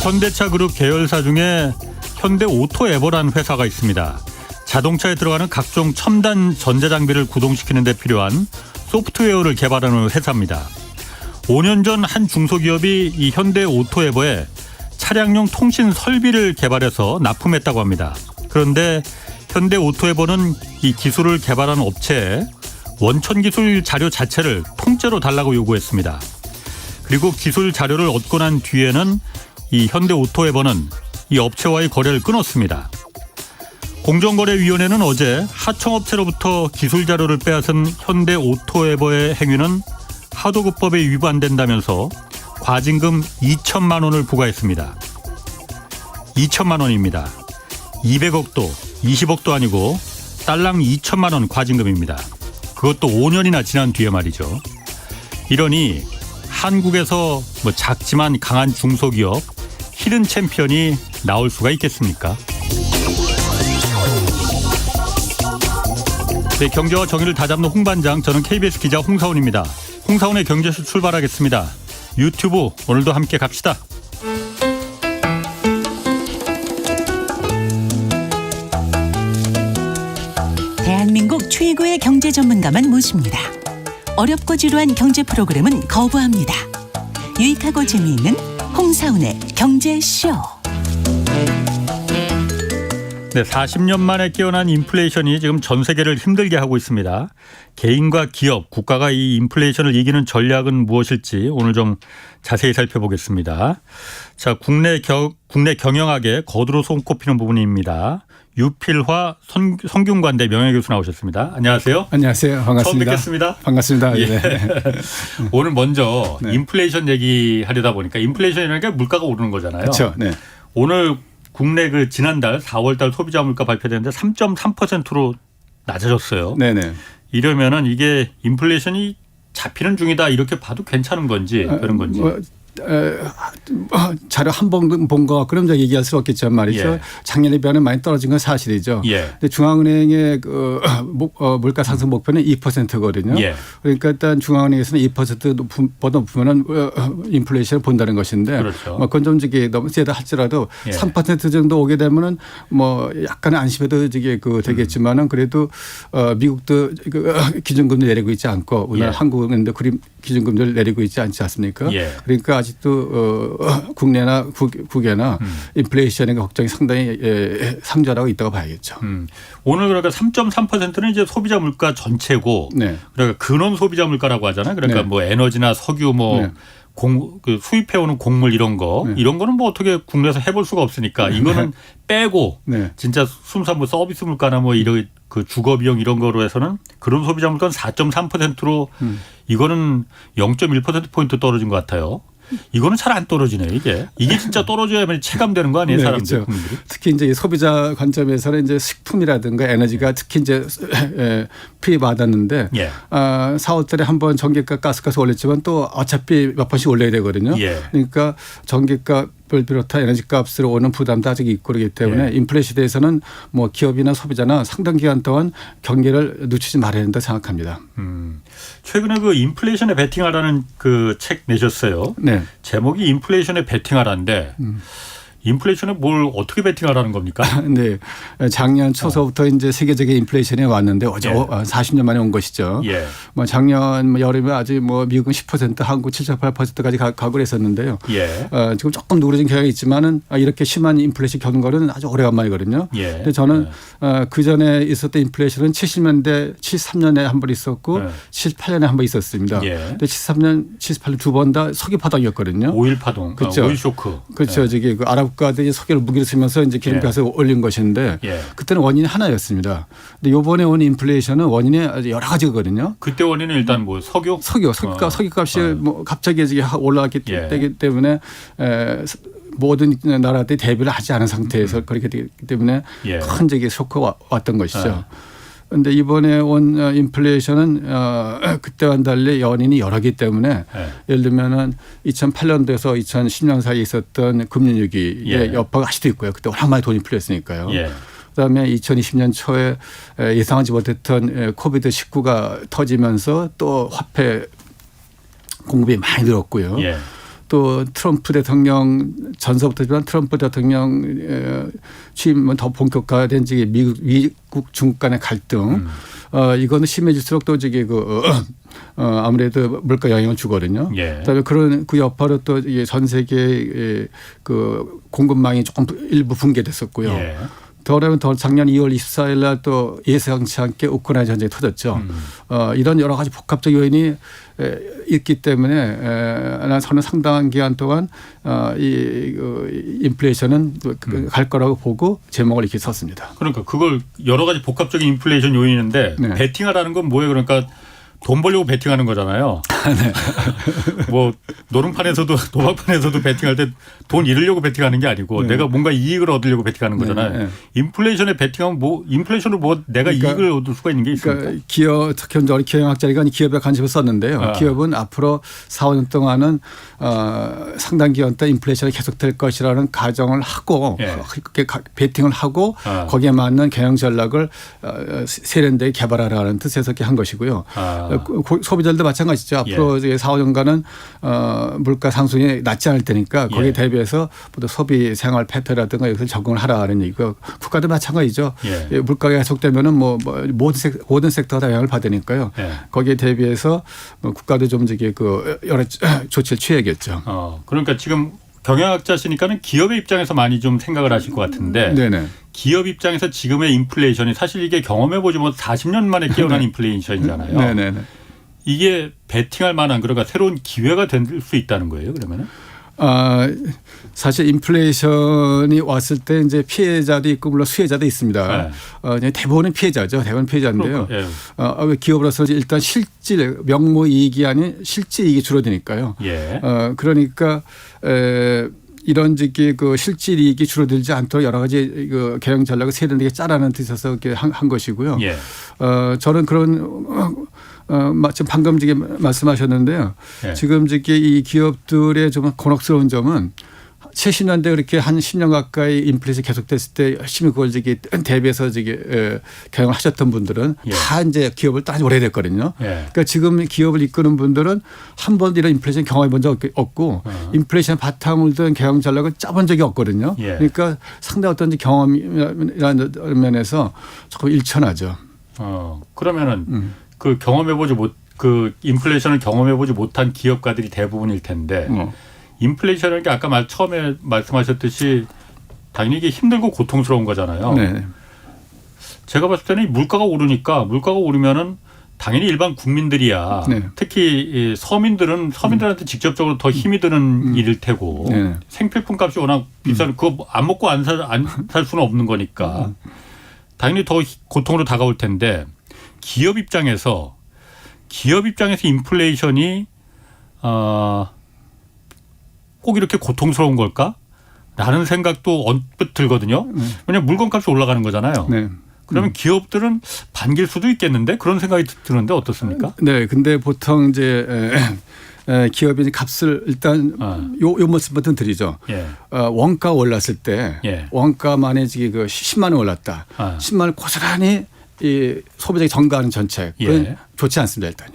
현대차 그룹 계열사 중에 현대 오토에버라는 회사가 있습니다. 자동차에 들어가는 각종 첨단 전자장비를 구동시키는 데 필요한 소프트웨어를 개발하는 회사입니다. 5년 전 한 중소기업이 이 현대 오토에버에 차량용 통신 설비를 개발해서 납품했다고 합니다. 그런데 현대 오토에버는 이 기술을 개발한 업체에 원천 기술 자료 자체를 통째로 달라고 요구했습니다. 그리고 기술 자료를 얻고 난 뒤에는 이 현대 오토에버는 이 업체와의 거래를 끊었습니다. 공정거래위원회는 어제 하청업체로부터 기술 자료를 빼앗은 현대 오토에버의 행위는 하도급법에 위반된다면서 과징금 2천만 원을 부과했습니다. 2천만 원입니다. 200억도 20억도 아니고 딸랑 2천만 원 과징금입니다. 그것도 5년이나 지난 뒤에 말이죠. 이러니 한국에서 뭐 작지만 강한 중소기업 히든 챔피언이 나올 수가 있겠습니까? 네, 경제와 정의를 다잡는 홍반장, 저는 KBS 기자 홍사훈입니다. 홍사훈의 경제쇼 출발하겠습니다. 유튜브 오늘도 함께 갑시다. 대한민국 최고의 경제 전문가만 모십니다. 어렵고 지루한 경제 프로그램은 거부합니다. 유익하고 재미있는 홍사훈의 경제쇼. 네, 40년 만에 깨어난 인플레이션이 지금 전 세계를 힘들게 하고 있습니다. 개인과 기업, 국가가 이 인플레이션을 이기는 전략은 무엇일지 오늘 좀 자세히 살펴보겠습니다. 자, 국내 경영학에 거두로 손꼽히는 부분입니다. 유필화 성균관대 명예교수 나오셨습니다. 안녕하세요. 안녕하세요. 반갑습니다. 처음 뵙겠습니다. 반갑습니다. 예. 네. 오늘 먼저 네. 인플레이션 얘기하려다 보니까 인플레이션이라는 게 물가가 오르는 거잖아요. 그렇죠. 네. 오늘 국내 그 지난달 4월달 소비자 물가 발표됐는데 3.3%로 낮아졌어요. 네네. 이러면은 이게 인플레이션이 잡히는 중이다 이렇게 봐도 괜찮은 건지 그런 건지. 자료 한 번 본 거 그럼 이제 얘기할 수 없겠지만 말이죠. 예. 작년에 비하면 많이 떨어진 건 사실이죠. 예. 근데 중앙은행의 그 물가 상승 목표는 2%거든요. 예. 그러니까 일단 중앙은행에서는 2%보다 높으면은 인플레이션을 본다는 것인데, 그렇죠. 뭐 그건 좀 저기 너무 세다 할지라도 예. 3% 정도 오게 되면은 뭐 약간의 안심해도 저기 그 되겠지만은 그래도 미국도 그 기준금리 내리고 있지 않고 우리나라 예. 한국은 기준금리를 내리고 있지 않지 않습니까? 예. 그러니까 아직도 국내나 국외나 인플레이션의 걱정이 상당히 상존하고 있다고 봐야겠죠. 오늘 그러니까 3.3%는 이제 소비자 물가 전체고, 네. 그러니까 근원 소비자 물가라고 하잖아요. 그러니까 네. 뭐 에너지나 석유 뭐 네. 그 수입해오는 곡물 이런 거 네. 이런 거는 뭐 어떻게 국내에서 해볼 수가 없으니까 이거는 빼고 네. 진짜 순수한 뭐 서비스 물가나 뭐 이런 그 주거 비용 이런 거로 해서는 그런 소비자 물가는 4.3%로 이거는 0.1%포인트 떨어진 것 같아요. 이거는 잘 안 떨어지네요, 이게. 이게 진짜 떨어져야만 체감되는 거 아니에요, 네, 사람들. 그렇죠. 국민들이. 특히 이제 소비자 관점에서는 이제 식품이라든가 에너지가 특히 이제 피해 받았는데 예. 4월달에 한번 전기가 가스값을 올렸지만 또 어차피 몇 번씩 올려야 되거든요. 예. 그러니까 전기값을 비롯한 에너지값으로 오는 부담도 아직 있고 그렇기 때문에 예. 인플레이션에 대해서는 뭐 기업이나 소비자나 상당 기간 동안 경계를 늦추지 말아야 된다 생각합니다. 최근에 그 인플레이션에 베팅하라는 그 책 내셨어요. 네. 제목이 인플레이션에 베팅하라는데 인플레이션에 뭘 어떻게 베팅하라는 겁니까? 네. 작년 초서부터 이제 세계적인 인플레이션이 왔는데 어제 예. 40년 만에 온 것이죠. 예. 뭐 작년 여름에 아주 뭐 미국은 10% 한국 7.8%까지 가고 그랬었는데요. 예. 지금 조금 누그러진 경향이 있지만은 이렇게 심한 인플레이션 겪은 거는 아주 오래간만이거든요. 예. 근데 저는 그 전에 있었던 인플레이션은 70년대 73년에 한 번 있었고 네. 78년에 한 번 있었습니다. 예. 근데 73년, 78년 두 번 다 석유 파동이었거든요. 오일 파동, 그렇죠. 오일 쇼크. 그렇죠. 저기 그 아랍국가들이 석유를 무기로 쓰면서 이제 기름값을 올린 것인데 예. 그때는 원인이 하나였습니다. 근데 이번에 온 인플레이션은 원인이 아주 여러 가지거든요. 그때 원인은 일단 뭐 석유값이 뭐 갑자기 올라갔기 예. 때문에 모든 나라들이 대비를 하지 않은 상태에서 그렇게 되기 때문에 예. 큰 저기 쇼크가 왔던 것이죠. 그런데 이번에 온 인플레이션은 그때와는 달리 연인이 여러기 때문에 예를 들면은 2008년도에서 2010년 사이에 있었던 금융위기의 예. 여파가 아직도 있고요. 그때 워낙 많이 돈이 풀렸으니까요. 예. 그다음에 2020년 초에 예상하지 못했던 코비드19가 터지면서 또 화폐 공급이 많이 늘었고요. 예. 또 트럼프 대통령 전서부터지만 트럼프 대통령 취임은 더 본격화된 미국 중국 간의 갈등 이거는 심해질수록 또 아무래도 물가 영향을 주거든요. 예. 그다음에 그 여파로 또 전 세계 그 공급망이 조금 일부 붕괴됐었고요. 예. 더러면 작년 2월 24일 날 또 예상치 않게 우크라이나 전쟁이 터졌죠. 이런 여러 가지 복합적 요인이 있기 때문에 저는 상당한 기간 동안 이 인플레이션은 갈 거라고 보고 제목을 이렇게 썼습니다. 그러니까 그걸 여러 가지 복합적인 인플레이션 요인인데 네. 베팅하라는 건 뭐예요? 그러니까 돈 벌려고 베팅하는 거잖아요. 네. 뭐 노름판에서도 도박판에서도 베팅할 때 돈 잃으려고 베팅하는 게 아니고 네. 내가 뭔가 이익을 얻으려고 베팅하는 거잖아요. 네. 네. 인플레이션에 베팅하면 뭐 인플레이션으로 뭐 내가 그러니까, 이익을 얻을 수가 있는 게 있습니까? 그러니까 기업 특현적으로 경영학자리가 기업에 관심을 썼는데요. 기업은 앞으로 4, 5년 동안은 상당 기간 동안 인플레이션이 계속될 것이라는 가정을 하고 그렇게 베팅을 하고 거기에 맞는 경영 전략을 세련되게 개발하라는 뜻에서 이렇게 한 것이고요. 소비자들도 마찬가지죠. 앞으로 4, 5년간은 물가 상승이 낮지 않을 테니까 거기에 대비해서 모두 소비 생활 패턴이라든가 여기서 적응을 하라는 얘기고 국가도 마찬가지죠. 물가가 계속되면은 뭐 모든 섹터가 다 영향을 받으니까요. 거기에 대비해서 국가도 좀 여러 조치를 취해야겠죠. 그러니까 지금 경영학자시니까는 기업의 입장에서 많이 좀 생각을 하실 것 같은데 네네. 기업 입장에서 지금의 인플레이션이 사실 이게 경험해보지 못 40년 만에 깨어난 인플레이션이잖아요. 네네네. 이게 베팅할 만한 그러니까 새로운 기회가 될 수 있다는 거예요. 그러면은? 사실 인플레이션이 왔을 때 이제 피해자도 있고 물론 수혜자도 있습니다. 대부분은 피해자죠. 대부분 피해자인데요. 기업으로서 일단 실질 명목 이익이 아닌 실질 이익이 줄어드니까요. 그러니까 이런 그 실질 이익이 줄어들지 않도록 여러 가지 그 경영 전략을 세련되게 짜라는 뜻에서 이렇게 한 것이고요. 저는 그런 지금 방금 말씀하셨는데요. 지금 이 기업들의 좀 곤혹스러운 점은 70년대 그렇게 한 10년 가까이 인플레이션이 계속됐을 때 열심히 그걸 대비해서 경영을 하셨던 분들은 다 이제 기업을 아주 오래됐거든요. 그러니까 지금 기업을 이끄는 분들은 한 번도 이런 인플레이션 경험해 본 적 없고 인플레이션 바탕을 둔 경영 전략을 짜본 적이 없거든요. 그러니까 상당히 어떤 경험이라는 면에서 조금 일천하죠. 그러면은 그 그 인플레이션을 경험해보지 못한 기업가들이 대부분일 텐데 인플레이션이라는 게 아까 처음에 말씀하셨듯이 당연히 이게 힘들고 고통스러운 거잖아요. 제가 봤을 때는 물가가 오르면은 당연히 일반 국민들이야. 특히 서민들한테 직접적으로 더 힘이 드는 일일 테고 생필품 값이 워낙 비싸면 그거 안 먹고 안 살 수는 없는 거니까 당연히 더 고통으로 다가올 텐데 기업 입장에서 인플레이션이 꼭 이렇게 고통스러운 걸까? 라는 생각도 언뜻 들거든요. 왜냐하면 물건값이 올라가는 거잖아요. 그러면 기업들은 반길 수도 있겠는데 그런 생각이 드는데 어떻습니까? 네, 근데 보통 이제 기업이 값을 일단 요 말씀부터 드리죠. 원가 올랐을 때 원가만에 그 10만 원 올랐다. 10만 원 고스란히 이 소비자에게 전가하는 정책은 좋지 않습니다.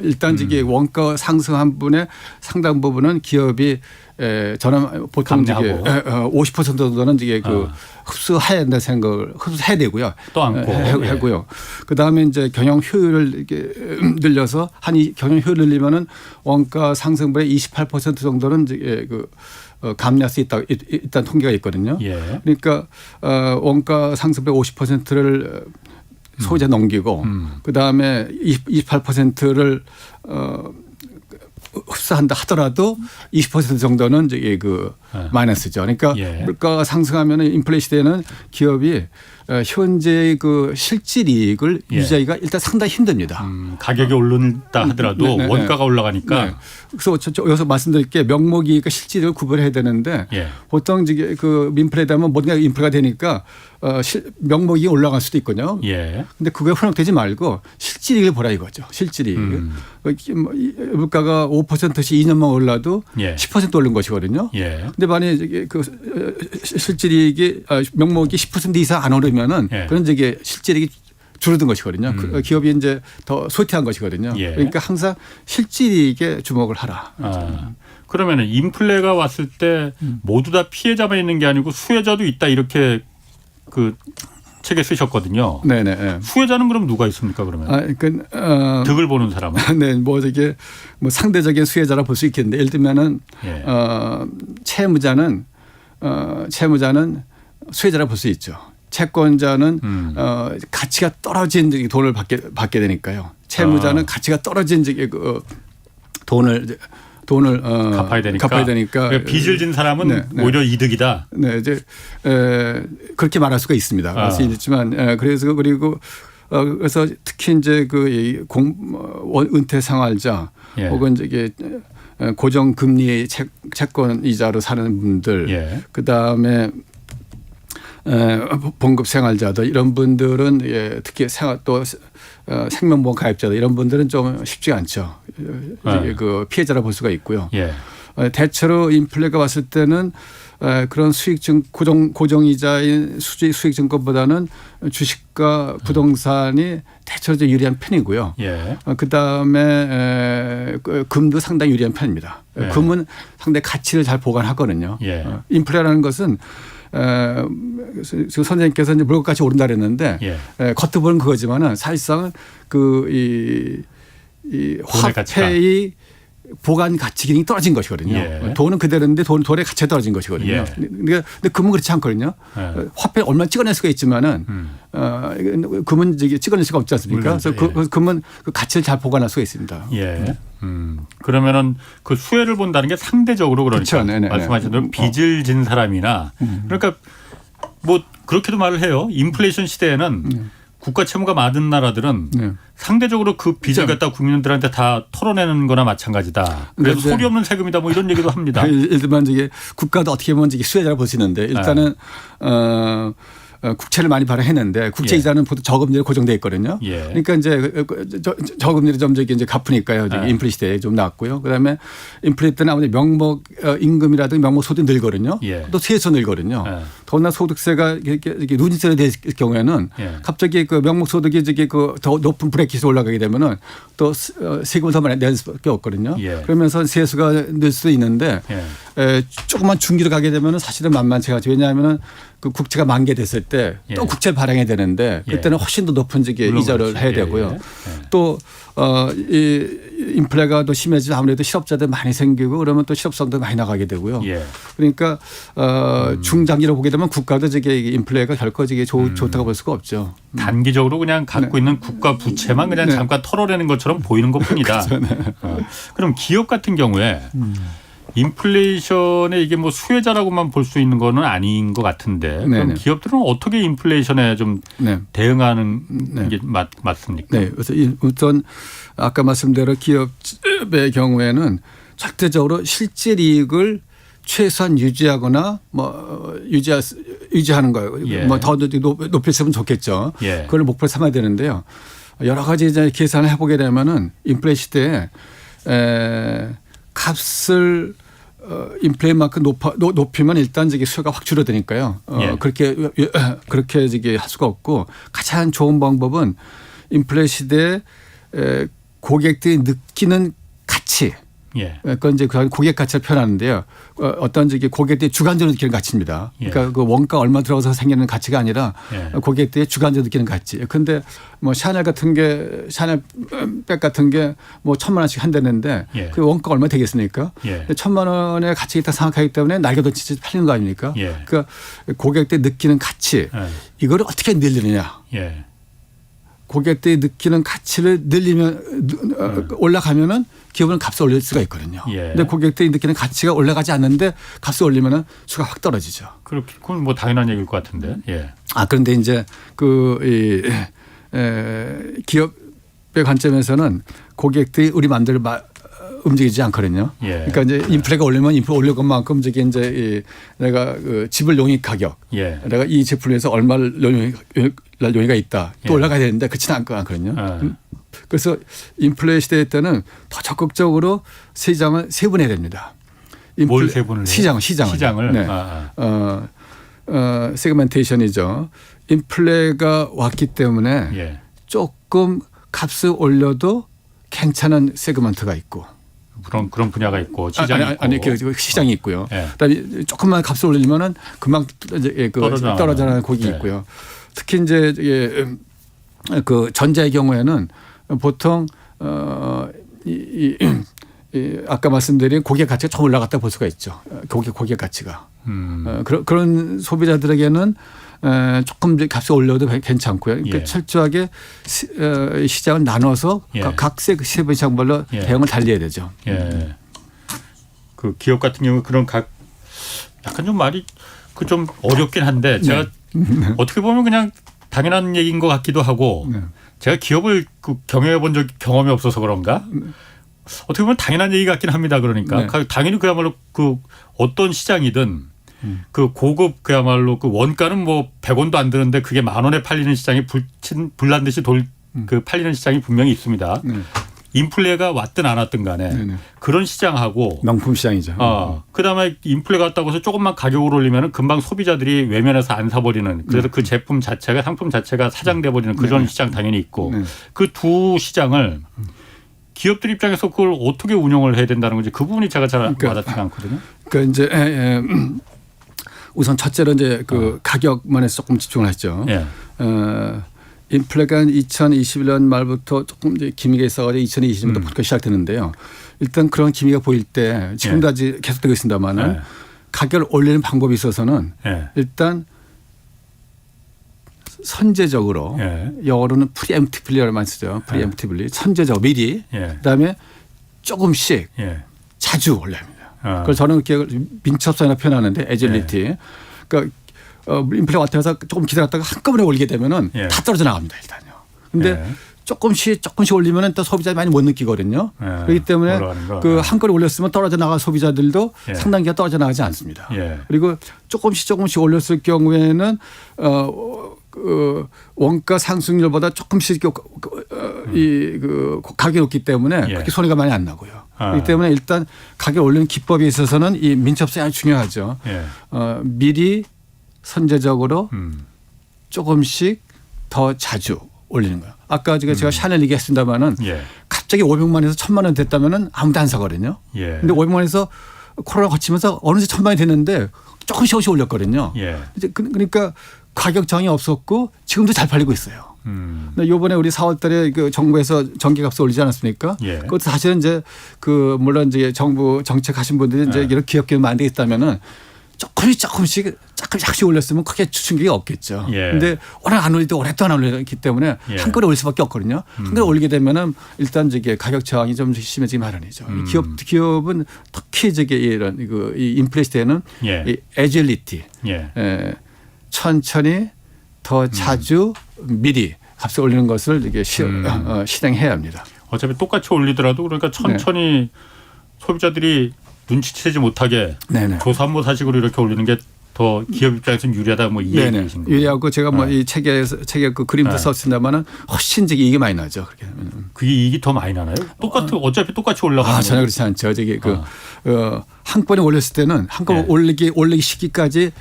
일단 이게 원가 상승한 분의 상당 부분은 기업이 저는 보통 50% 정도는 흡수해야 된다 생각을 흡수해야 되고요. 또 않고 하고요. 그 다음에 이제 경영 효율을 이렇게 늘려서 경영 효율을 늘리면은 원가 상승분의 28% 정도는 이제 감내할 수 있다는 통계가 있거든요. 그러니까 원가 상승분의 50%를 소비자 넘기고 그다음에 28%를 흡수한다 하더라도 20% 정도는 이제 마이너스죠. 그러니까 물가가 상승하면 인플레이션 시대에는 기업이 현재 그 실질 이익을 유지하기가 일단 상당히 힘듭니다. 가격이 오른다 하더라도 원가가 올라가니까. 그래서 여기서 말씀드릴 게 명목 이익과 실질 이익을 구별해야 되는데 보통 이제 인플레이 되면 모든 게 인플레가 되니까 명목이 올라갈 수도 있거든요. 근데 그게 혼용되지 말고 실질 이익을 보라 이거죠. 실질 이익. 물가가 5%씩 2년만 올라도 10% 오른 것이거든요. 근데 만약에 실질 이익이 명목이 10% 이상 안 오르면은 그런 이게 실질 이익이 줄어든 것이거든요. 기업이 이제 더 소태한 것이거든요. 그러니까 항상 실질 이익에 주목을 하라. 그러면은 인플레가 왔을 때 모두 다 피해자만 있는 게 아니고 수혜자도 있다 이렇게 그 책에 쓰셨거든요. 네네. 네. 수혜자는 그럼 누가 있습니까 그러면? 득을 보는 사람은? 네, 뭐 저게 뭐 상대적인 수혜자라 볼 수 있겠는데 예를 들면은 예. 채무자는 수혜자라 볼 수 있죠. 채권자는 가치가 떨어진 돈을 받게 되니까요. 채무자는 가치가 떨어진 그 돈을 갚아야 되니까. 그러니까 빚을 진 사람은 오히려 이득이다. 네, 이제 그렇게 말할 수가 있습니다. 그럴 수 있지만 그래서 특히 이제 그 은퇴 생활자 혹은 이게 고정 금리 채권 이자로 사는 분들, 그 다음에 봉급 생활자들 이런 분들은 특히 또 생명보험 가입자들 이런 분들은 좀 쉽지 않죠. 그 피해자라 볼 수가 있고요. 대체로 인플레가 왔을 때는 그런 수익증 고정이자인 수익증권보다는 주식과 부동산이 대체로 유리한 편이고요. 그 다음에 금도 상당히 유리한 편입니다. 금은 상당히 가치를 잘 보관하거든요. 인플레라는 것은 선생님께서 이제 물건값이 오른다 그랬는데 겉으로 보는 그거지만은 사실상은 이 화폐의 보관 가치 기능이 떨어진 것이거든요. 돈은 그대로인데 돈의 가치가 떨어진 것이거든요. 근데 금은 그렇지 않거든요. 화폐 얼마 찍어낼 수가 있지만은 금은 찍어낼 수가 없지 않습니까? 그래서 금은 그 가치를 잘 보관할 수가 있습니다. 그러면은 그 수혜를 본다는 게 상대적으로 그러니까 말씀하신 대로 빚을 진 사람이나 그러니까 뭐 그렇게도 말을 해요. 인플레이션 시대에는 국가 채무가 많은 나라들은 상대적으로 그 빚을 갖다 국민들한테 다 털어내는 거나 마찬가지다. 그래서 소리 없는 세금이다 뭐 이런 얘기도 합니다. 예를 들면 이게 국가도 어떻게 보면 이게 수혜자를 보시는데 일단은 국채를 많이 발행했는데 국채 이자는 보통 저금리로 고정돼 있거든요. 그러니까 이제 저금리를 좀 이제 갚으니까요. 인플레 시대에 좀 나왔고요. 그다음에 인플레 때는 아무래도 명목 임금이라든지 명목 소득이 늘거든요. 또 세수 늘거든요. 더구나 소득세가 이렇게 누진세가 될 경우에는 갑자기 그 명목 소득이 더 높은 브레이크에서 올라가게 되면은 또 세금을 더 많이 낼 수밖에 없거든요. 그러면서 세수가 늘 수도 있는데 조금만 중기로 가게 되면은 사실은 만만치가 않죠. 왜냐하면은 그 국채가 만기됐을 때 또 국채를 발행해야 되는데 그때는 훨씬 더 높은 이자를 해야 되고요. 또 이 인플레가 더 심해지면 아무래도 실업자들 많이 생기고 그러면 또 실업성도 많이 나가게 되고요. 그러니까 중장기로 보게 되면 국가도 인플레가 결코 좋다고 볼 수가 없죠. 단기적으로 그냥 갖고 있는 국가 부채만 그냥 잠깐 털어내는 것처럼 보이는 것뿐이다. 그럼 기업 같은 경우에 인플레이션에 이게 뭐 수혜자라고만 볼 수 있는 거는 아닌 것 같은데 그럼 기업들은 어떻게 인플레이션에 좀 대응하는 게 맞습니까? 네, 그래서 우선 아까 말씀대로 기업의 경우에는 절대적으로 실질 이익을 최소한 유지하거나 유지하는 거예요. 뭐 더 높였으면 좋겠죠. 그걸 목표로 삼아야 되는데요. 여러 가지 이제 계산을 해보게 되면은 인플레 시대에 값을 인플레만큼 높이면 일단 수요가 확 줄어드니까요. 그렇게 할 수가 없고 가장 좋은 방법은 인플레 시대에 고객들이 느끼는 가치. 그건 이제 고객 가치를 표현하는데요. 어떤 고객들이 주관적으로 느끼는 가치입니다. 그러니까 그 원가 얼마 들어가서 생기는 가치가 아니라 고객들이 주관적으로 느끼는 가치. 그런데 뭐 샤넬 백 같은 게 뭐 1,000만 원씩 한다는데 그 원가 얼마 되겠습니까? 1,000만 원의 가치가 있다 생각하기 때문에 날개도 진짜 팔리는 거 아닙니까? 그러니까 고객들이 느끼는 가치 이거를 어떻게 늘리느냐. 고객들이 느끼는 가치를 늘리면 올라가면은 기업은 값을 올릴 수가 있거든요. 근데 고객들이 느끼는 가치가 올라가지 않는데 값을 올리면은 수가 확 떨어지죠. 그건 뭐 당연한 얘기일 것 같은데. 그런데 이제 기업의 관점에서는 고객들이 우리 마음대로 움직이지 않거든요. 그러니까 이제 인플레가 올리면 인플레 올릴 것만큼 이제 내가 집을 용익 가격, 내가 이 제품을 위해서 얼마를 용의가 있다. 또 올라가야 되는데 그렇지는 않거든요. 그래서 인플레 시대 때는 더 적극적으로 시장을 세분해야 됩니다. 뭘 세분을 해요? 시장을. 네. 세그멘테이션이죠. 인플레가 왔기 때문에 조금 값을 올려도 괜찮은 세그먼트가 있고 그런 분야가 있고 시장이 있고. 아니 그 시장이 있고요. 예. 그다음에 조금만 값을 올리면은 금방 이제 그 떨어져나가는 곡이 예. 있고요. 특히 이제 그 전자의 경우에는 보통 아까 말씀드린 고객 가치가 좀 올라갔다 볼 수가 있죠. 고객 가치가. 그런 소비자들에게는 조금 값을 올려도 괜찮고요. 그러니까 예. 철저하게 시장을 나눠서 예. 각 세부 시장별로 예. 대응을 달리해야 되죠. 예. 그 기업 같은 경우 그런 약간 좀 말이 그 좀 어렵긴 한데 제가 어떻게 보면 그냥 당연한 얘기인 것 같기도 하고 네. 제가 기업을 경영해 본 경험이 없어서 그런가? 어떻게 보면 당연한 얘기 같긴 합니다. 그러니까 네. 당연히 그야말로 그 어떤 시장이든 그 고급 그야말로 그 원가는 뭐 100원도 안 드는데 그게 10,000원에 팔리는 시장이 불난 듯이 그 팔리는 시장이 분명히 있습니다. 네. 인플레가 왔든 안 왔든 간에 네네. 그런 시장하고 명품 시장이죠. 그다음에 인플레가 왔다고 해서 조금만 가격을 올리면은 금방 소비자들이 외면해서 안 사버리는 그래서 그 제품 자체가 상품 자체가 사장돼 버리는 그런 시장 당연히 있고 네. 그 두 시장을 기업들 입장에서 그걸 어떻게 운영을 해야 된다는 건지 그 부분이 제가 잘 와닿지가 않거든요. 그러니까 이제 우선 첫째로 이제 그 가격만에 조금 집중을 했죠. 예. 인플레가 2021년 말부터 조금 이제 기미가 있어가지고 2020년부터 본격 시작되는데요. 일단 그런 기미가 보일 때 지금도 아직 계속되고 있습니다만은 예. 가격을 올리는 방법이 있어서는 예. 일단 선제적으로 예. 영어로는 preemptively라고 많이 쓰죠. preemptively 선제적으로 미리 예. 그다음에 조금씩 예. 자주 올려야 합니다. 그래서 저는 그렇게 민첩성이라 표현하는데 애질리티. 그러니까 인플레 왔다 해서 조금 기다렸다가 한꺼번에 올리게 되면은 예. 다 떨어져 나갑니다 일단요. 근데 예. 조금씩 올리면은 또 소비자들이 많이 못 느끼거든요. 예. 그렇기 때문에 올라가는 거. 그 한꺼번에 올렸으면 떨어져 나갈 소비자들도 예. 상당기가 떨어져 나가지 않습니다. 예. 그리고 조금씩 올렸을 경우에는 원가 상승률보다 조금씩 그 가격이 높기 때문에 예. 그렇게 손해가 많이 안 나고요. 그렇기 때문에 일단 가격 올리는 기법에 있어서는 이 민첩성이 아주 중요하죠. 예. 미리 선제적으로 조금씩 더 자주 올리는 거예요. 아까 제가 샤넬 얘기했습니다마는 예. 갑자기 500만에서 1,000만 원 됐다면은 아무도 안 사거든요. 예. 근데 500만에서 코로나 거치면서 어느새 1,000만이 됐는데 조금씩 올렸거든요. 예. 이제 그러니까 가격 정이 없었고 지금도 잘 팔리고 있어요. 근데 이번에 우리 4월 달에 그 정부에서 전기값을 올리지 않았습니까? 예. 그것도 사실은 이제 그 물론 이제 정부 정책 하신 분들이 이제 이런 기업 기업만 안 되겠다면은 조금씩 올렸으면 크게 충격이 없겠죠. 예. 근데 워낙 안 올리도 오랫동안 안 올렸기 때문에 예. 한꺼번에 올릴 수밖에 없거든요. 한꺼번에 올리게 되면은 일단 이게 가격 저항이 좀 심해지기 마련이죠. 이 기업은 특히 이런 이 인플레이션 때는 예. 이 애질리티, 예. 천천히 더 자주 미리 값을 올리는 것을 이게 실행해야 합니다. 어차피 똑같이 올리더라도 그러니까 천천히 소비자들이 눈치채지 못하게 네네. 조삼모사식으로 이렇게 올리는 게 더 기업 입장에서는 유리하다 뭐 이 얘기이신 거예요. 유리하고 제가 뭐 이 책에 그 그림도 썼습니다만은 훨씬 이익이 많이 나죠. 그렇게 하면. 그게 이익이 더 많이 나나요? 어차피 똑같이 올라가는 전혀 거예요. 그렇지 않죠. 한꺼번에 올렸을 때는 한꺼번에 예. 올리기 시기까지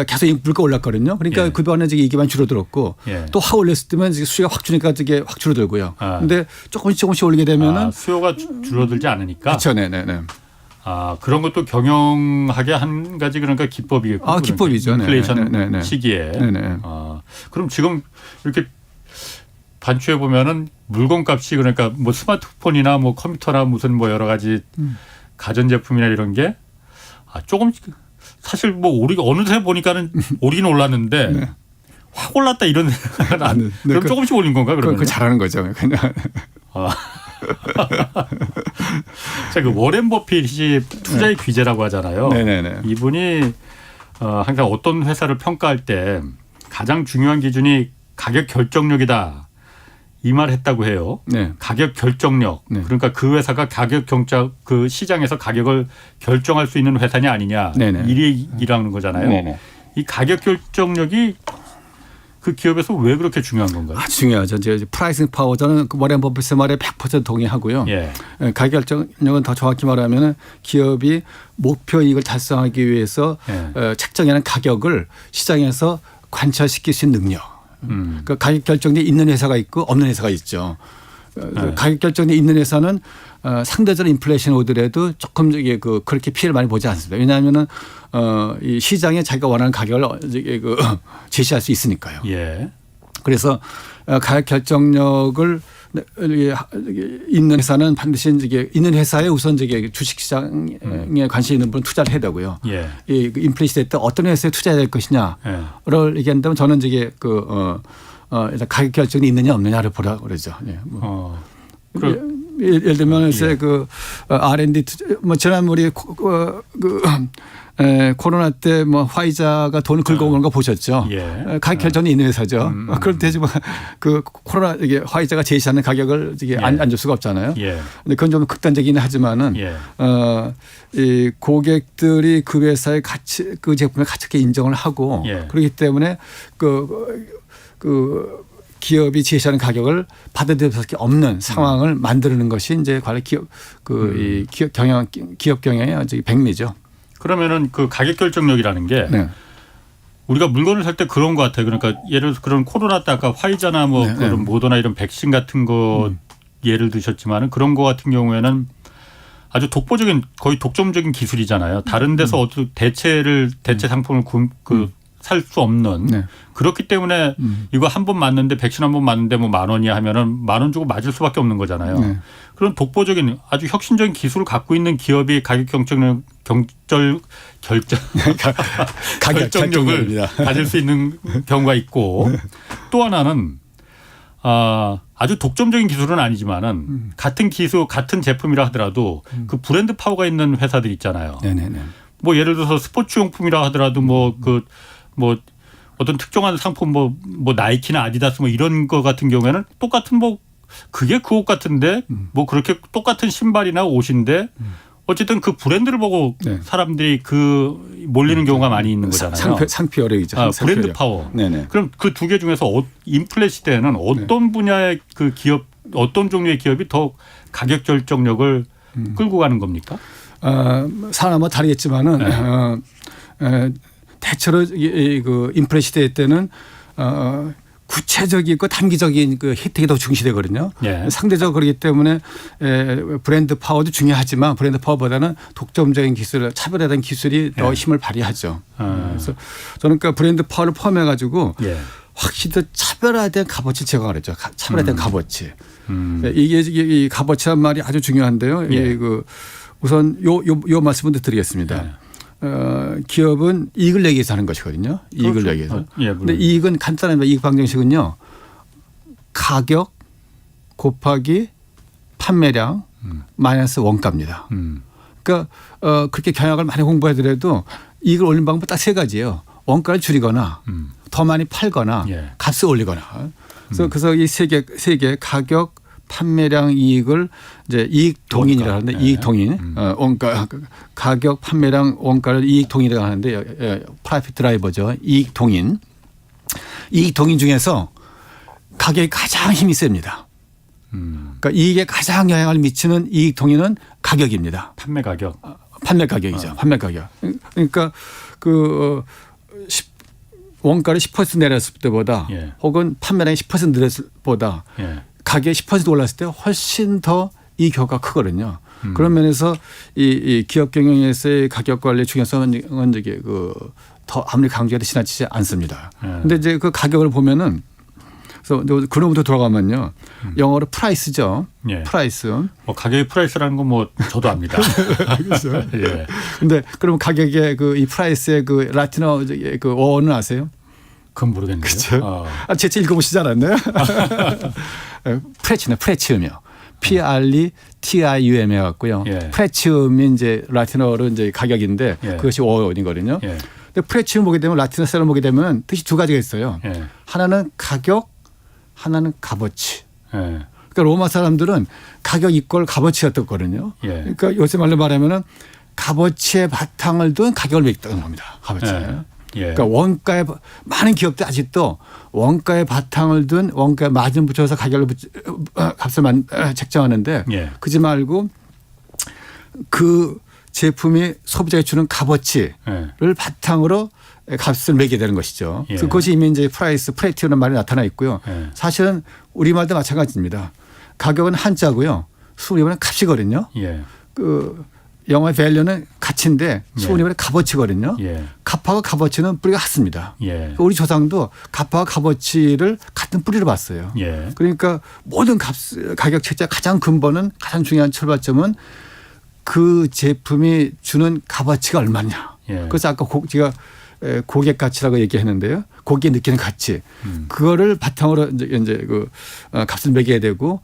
계속 물가 올랐거든요. 그러니까 예. 그 동안에 이익이 많이 줄어들었고 예. 또 확 올렸을 때면 수요가 확 주니까 이게 확 줄어들고요. 그런데 조금씩 올리게 되면은 수요가 줄어들지 않으니까. 그렇죠. 네네네. 그런 것도 경영하게 한 가지 그러니까 기법이겠군요. 기법이죠. 인플레이션 네네네. 시기에. 네네. 그럼 지금 이렇게 반추해 보면은 물건값이 그러니까 뭐 스마트폰이나 뭐 컴퓨터나 무슨 뭐 여러 가지 가전제품이나 이런 게 조금 사실 뭐 어느새 보니까는 오르긴 올랐는데 네. 확 올랐다 이런 생각은 안. 네, 그럼 그- 조금씩 올린 건가 그러면? 그거 잘하는 거죠. 그냥. 자, 그 워렌 버핏이 투자의 귀재라고 하잖아요. 네네네. 이분이 항상 어떤 회사를 평가할 때 가장 중요한 기준이 가격 결정력이다. 이 말 했다고 해요. 네. 가격 결정력. 네. 그러니까 그 회사가 그 시장에서 가격을 결정할 수 있는 회사냐 아니냐. 네네. 이라는 거잖아요. 네네. 이 가격 결정력이 그 기업에서 왜 그렇게 중요한 건가요? 중요하죠. 이제 프라이싱 파워 저는 그 워렌 버핏의 말에 100% 동의하고요. 예. 가격 결정력은 더 정확히 말하면 기업이 목표 이익을 달성하기 위해서 예. 책정하는 가격을 시장에서 관찰시킬 수 있는 능력. 그러니까 가격 결정력이 있는 회사가 있고 없는 회사가 있죠. 가격 결정이 있는 회사는 상대적으로 인플레이션 오더라도 조금 이게 그렇게 피해를 많이 보지 않습니다. 왜냐하면은 이 시장에 자기가 원하는 가격을 이게 제시할 수 있으니까요. 예. 그래서 가격 결정력을 있는 회사는 반드시 이게 있는 회사에 우선 이게 주식시장에 관심 있는 분은 투자를 해야 되고요. 예. 이 인플레이션 될 때 어떤 회사에 투자해야 될 것이냐를 얘기한다면 저는 이게 일단 가격 결정이 있느냐 없느냐를 보라 그러죠. 예. 예를 들면 이제 R&D 뭐 지난 우리 코로나 때 뭐 화이자가 돈을 긁어오는 거 보셨죠? 예. 가격 결정이 있는 회사죠. 그런데 지금 코로나 이게 화이자가 제시하는 가격을 이게 안 줄 수가 없잖아요. 예. 근데 그건 좀 극단적이긴 하지만은 예. 이 고객들이 그 회사의 가치 그 제품의 가치를 인정을 하고 예. 그렇기 때문에 그 기업이 제시하는 가격을 받아들일 수밖에 없는 상황을 만드는 것이 이제 관련 이 기업 경영의 백미죠. 그러면은 그 가격 결정력이라는 게 네. 우리가 물건을 살 때 그런 것 같아요. 그러니까 예를 들어서 그런 코로나 때 아까 화이자나 뭐 네. 그런 모더나 이런 백신 같은 거 예를 드셨지만은 그런 거 같은 경우에는 아주 독보적인 거의 독점적인 기술이잖아요. 다른 데서 어떤 대체 상품을 살 수 없는 네. 그렇기 때문에 이거 한 번 맞는데 백신 한 번 맞는데 뭐 10,000원이야 하면은 10,000원 주고 맞을 수밖에 없는 거잖아요. 네. 그런 독보적인 아주 혁신적인 기술을 갖고 있는 기업이 가격 결정력을 가질 수 있는 경우가 있고 또 하나는 아주 독점적인 기술은 아니지만은 같은 기술 같은 제품이라 하더라도 그 브랜드 파워가 있는 회사들 있잖아요. 네네네. 뭐 예를 들어서 스포츠 용품이라 하더라도 뭐 어떤 특정한 상품 뭐 나이키나 아디다스 뭐 이런 거 같은 경우에는 똑같은 그게 그 옷 같은데 뭐 그렇게 똑같은 신발이나 옷인데 어쨌든 그 브랜드를 보고 네. 사람들이 몰리는 경우가 많이 있는 거잖아요. 상표력이죠. 브랜드 파워. 네네. 그럼 그 두 개 중에서 인플레 시대에는 어떤 분야의 그 기업 어떤 종류의 기업이 더 가격 결정력을 끌고 가는 겁니까? 사람마다 다르겠지만은 네. 대체로 그 인플레 시대 때는 구체적이고 단기적인 그 혜택이 더 중시되거든요. 예. 상대적으로 그렇기 때문에 브랜드 파워도 중요하지만 브랜드 파워보다는 독점적인 기술, 차별화된 기술이 더 힘을 발휘하죠. 그래서 저는 그러니까 브랜드 파워를 포함해 가지고 확실히 더 차별화된 값어치 제공을 했죠. 차별화된 값어치. 이게 이 값어치란 말이 아주 중요한데요. 예. 우선 요 말씀을 드리겠습니다. 기업은 이익을 내기 위해서 하는 것이거든요. 이익을 내기 위해서. 그런데 이익은 간단합니다. 이익 방정식은요. 가격 곱하기 판매량 마이너스 원가입니다. 그러니까 그렇게 경영을 많이 공부하더라도 이익을 올리는 방법 딱 세 가지예요. 원가를 줄이거나 더 많이 팔거나 값을 올리거나. 그래서 이 세 개 가격 판매량 이익을 이제 이익 동인이라 하는데 이익 동인 원가 가격 판매량 원가를 이익 동인이라고 하는데 프라이빗 드라이버죠. 이익 동인 중에서 가격이 가장 힘이 셉니다. 그러니까 이익에 가장 영향을 미치는 이익 동인은 가격입니다. 판매 가격. 판매 가격이죠. 판매 가격. 그러니까 원가를 10% 내렸을 때보다 혹은 판매량이 10% 늘었을 때보다 가격이 10% 올랐을 때 훨씬 더 이 효과가 크거든요. 그런 면에서 이 기업 경영에서의 가격 관리 중요성은 이게 더 아무리 강조해도 지나치지 않습니다. 그런데 이제 그 가격을 보면은 그래서 그런부터 돌아가면요. 영어로 프라이스죠. 프라이스. 뭐 가격의 프라이스라는 건 뭐 저도 압니다. 알겠어요. 그런데 그럼 가격의 이 프라이스의 라틴어 어는 아세요? 그건 모르겠네요. 그렇죠. 제체 읽어보시지 않았나요? 프레치움이요. PRETIUM 해갖고요. 프레치움이 이제 라틴어로 이제 가격인데 그것이 어원이거든요. 근데 프레치움 보게 되면 라틴어 셀을 보게 되면 뜻이 두 가지가 있어요. 하나는 가격, 하나는 값어치. 그러니까 로마 사람들은 가격 이꼴 값어치였었거든요. 그러니까 요새 말로 말하면은 값어치의 바탕을 둔 가격을 매겼다는 겁니다. 값어치. 그러니까 원가에 많은 기업들 아직도 원가에 바탕을 둔 원가에 마진 붙여서 값을 책정하는데 그러지 말고 그 제품이 소비자에 주는 값어치를 바탕으로 값을 매게 되는 것이죠. 그것이 이미 이제 프레티오는 말이 나타나 있고요. 사실은 우리말도 마찬가지입니다. 가격은 한자고요. 수분이면 값이거든요. 예. 그 영어의 밸류는 가치인데 수분이면 값어치거든요. 예. 값하고 값어치는 뿌리가 같습니다. 예. 우리 조상도 값하고 값어치를 같은 뿌리로 봤어요. 예. 그러니까 모든 가격 책자 가장 근본은 가장 중요한 출발점은 그 제품이 주는 값어치가 얼마냐. 예. 그래서 아까 제가 고객 가치라고 얘기했는데요. 고객이 느끼는 가치. 그거를 바탕으로 이제 그 값을 매겨야 되고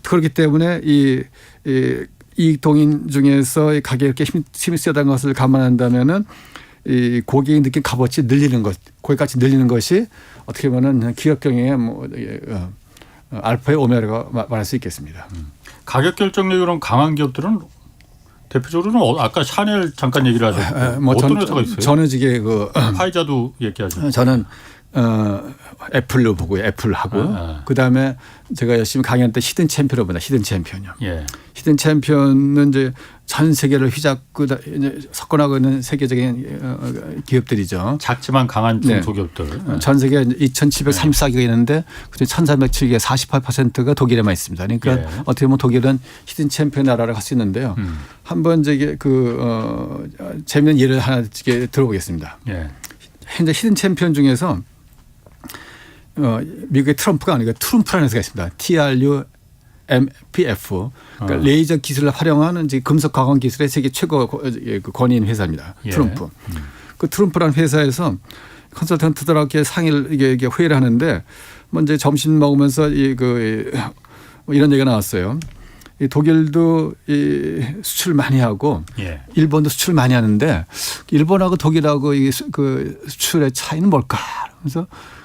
그렇기 때문에 이 동인 중에서 이 가격에 이렇게 힘이 세다는 것을 감안한다면은 이 고객이 느낀 값어치 늘리는 것, 고객 가치 늘리는 것이 어떻게 보면 기업 경영의 뭐 알파의 오메가가 말할 수 있겠습니다. 가격 결정력이 강한 기업들은 대표적으로는 아까 샤넬 잠깐 얘기를 하셨고 뭐 어떤 회사가 있어요? 저는 이게 화이자도 얘기하죠. 저는 애플로 보고요. 애플하고 그다음에 제가 열심히 강연 때 히든 챔피언을 보다. 히든 챔피언이요. 예. 히든 챔피언은 이제 전 세계를 휘잡고 이제 석권하고 있는 세계적인 기업들이죠. 작지만 강한 중소기업들. 전 세계 2,734개가 있는데 그중 1,307개 48%가 독일에만 있습니다. 그러니까 예. 어떻게 보면 독일은 히든 챔피언 나라라고 할 수 있는데요. 한번 이제 재미있는 예를 하나 들어보겠습니다. 예. 현재 히든 챔피언 중에서 미국의 트럼프가 아니고 트룸프라는 회사가 있습니다. TRUMPF. 그러니까 레이저 기술을 활용하는 이제 금속 가공 기술의 세계 최고 권위인 회사입니다. 예. 트럼프. 그 트럼프라는 회사에서 컨설턴트들하고 상의를 이게 회의를 하는데 먼저 점심 먹으면서 뭐 이런 얘기가 나왔어요. 이 독일도 수출 많이 하고 예. 일본도 수출 많이 하는데 일본하고 독일하고 그 수출의 차이는 뭘까?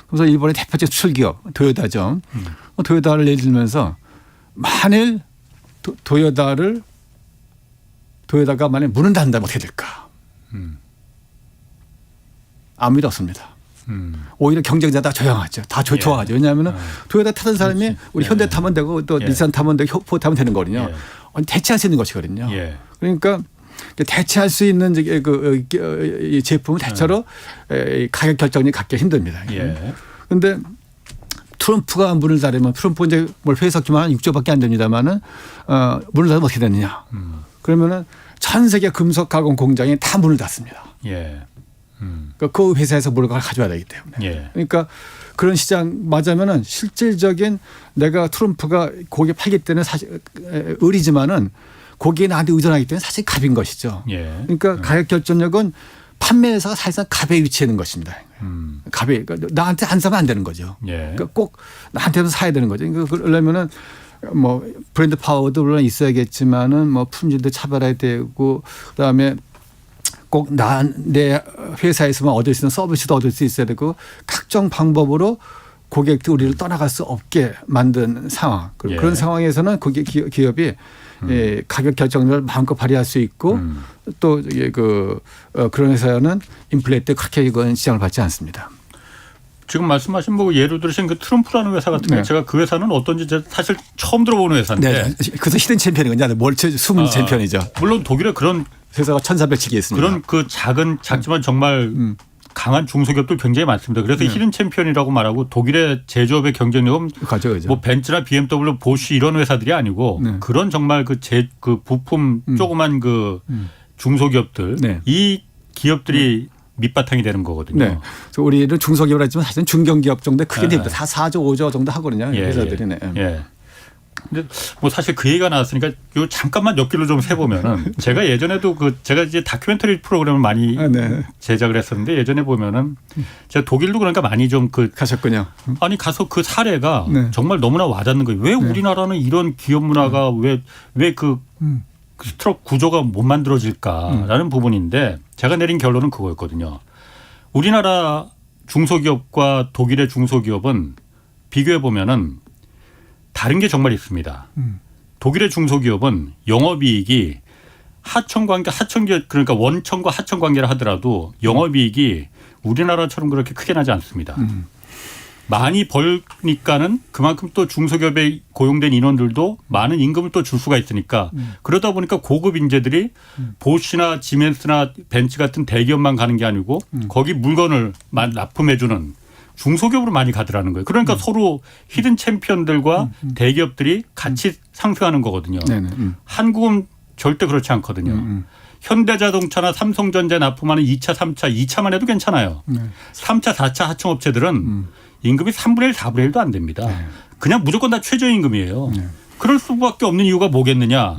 그래서 일본의 대표적 수출 기업 도요타죠. 도요타를 예를 들면서 만일 도요타가 만약 문을 닫는다면 어떻게 될까? 아무 일 없습니다. 오히려 경쟁자 다 조용하죠. 다 좋아하죠. 왜냐하면 도요타 타던 사람이 그렇지. 우리 현대 타면 되고 또 닛산 타면 되고 효포 타면 되는 거거든요. 대체할 수 있는 것이거든요. 예. 그러니까 대체할 수 있는 이 제품은 대체로 가격 결정이 갖기 힘듭니다. 그런데 트럼프가 문을 닫으면 트럼프 이제 뭘 회사 기만 6조밖에 안 됩니다만은 문을 닫으면 어떻게 되느냐? 그러면은 전 세계 금속 가공 공장이 다 문을 닫습니다. 예. 그 회사에서 물건을 가져와야 되기 때문에. 예. 그러니까 그런 시장 맞으면은 실질적인 내가 트럼프가 고기 팔기 때문에 사실 의리지만은 고기에 나한테 의존하기 때문에 사실 갑인 것이죠. 예. 그러니까 가격 결정력은 판매회사가 사실상 갑에 위치해 있는 것입니다. 갑에 그러니까 나한테 안 사면 안 되는 거죠. 예. 그러니까 꼭 나한테도 사야 되는 거죠. 그러려면은 뭐 브랜드 파워도 물론 있어야겠지만은 뭐 품질도 차별해야 되고 그다음에 꼭 내 회사에서만 얻을 수 있는 서비스도 얻을 수 있어야 되고 각종 방법으로 고객도 우리를 떠나갈 수 없게 만든 상황. 예. 그런 상황에서는 기업이 가격 결정력을 마음껏 발휘할 수 있고 또 그런 회사는 인플레이 때 그렇게 이건 시장을 받지 않습니다. 지금 말씀하신 뭐 예로 들으신 그 트럼프라는 회사 같은 경우 제가 그 회사는 어떤지 사실 처음 들어보는 회사인데. 그래서 히든 챔피언이거든요. 숨은 챔피언이죠. 물론 독일에 그런 회사가 1,400개 있습니다. 그런 그 작지만 정말 강한 중소기업도 굉장히 많습니다. 그래서 히든 챔피언이라고 말하고 독일의 제조업의 경쟁력은 뭐 벤츠나 BMW, 보쉬 이런 회사들이 아니고 그런 정말 그 부품 조그만 그 중소기업들 이 기업들이 밑바탕이 되는 거거든요. 네. 그래서 우리는 중소기업을 했지만 사실은 중견기업 정도 크게 됩니다. 4조, 5조 정도 하거든요. 회사들이. 예. 근데 뭐 사실 그 얘기가 나왔으니까 요 잠깐만 엮기로 좀 세보면은 제가 예전에도 제가 이제 다큐멘터리 프로그램을 많이 제작을 했었는데 예전에 보면은 제가 독일도 그러니까 많이 좀 가셨군요. 아니 가서 그 사례가 정말 너무나 와닿는 거예요. 왜 우리나라는 이런 기업 문화가 왜 그 트럭 구조가 못 만들어질까라는 부분인데 제가 내린 결론은 그거였거든요. 우리나라 중소기업과 독일의 중소기업은 비교해 보면은 다른 게 정말 있습니다. 독일의 중소기업은 영업이익이 하청기업 그러니까 원청과 하청 관계를 하더라도 영업이익이 우리나라처럼 그렇게 크게 나지 않습니다. 많이 벌니까는 그만큼 또 중소기업에 고용된 인원들도 많은 임금을 또 줄 수가 있으니까 그러다 보니까 고급 인재들이 보쉬나 지멘스나 벤츠 같은 대기업만 가는 게 아니고 거기 물건을 납품해 주는 중소기업으로 많이 가더라는 거예요. 그러니까 서로 히든 챔피언들과 대기업들이 같이 상승하는 거거든요. 한국은 절대 그렇지 않거든요. 현대자동차나 삼성전자에 납품하는 2차, 3차, 2차만 해도 괜찮아요. 3차, 4차 하청업체들은 임금이 3분의 1, 4분의 1도 안 됩니다. 그냥 무조건 다 최저임금이에요. 그럴 수밖에 없는 이유가 뭐겠느냐.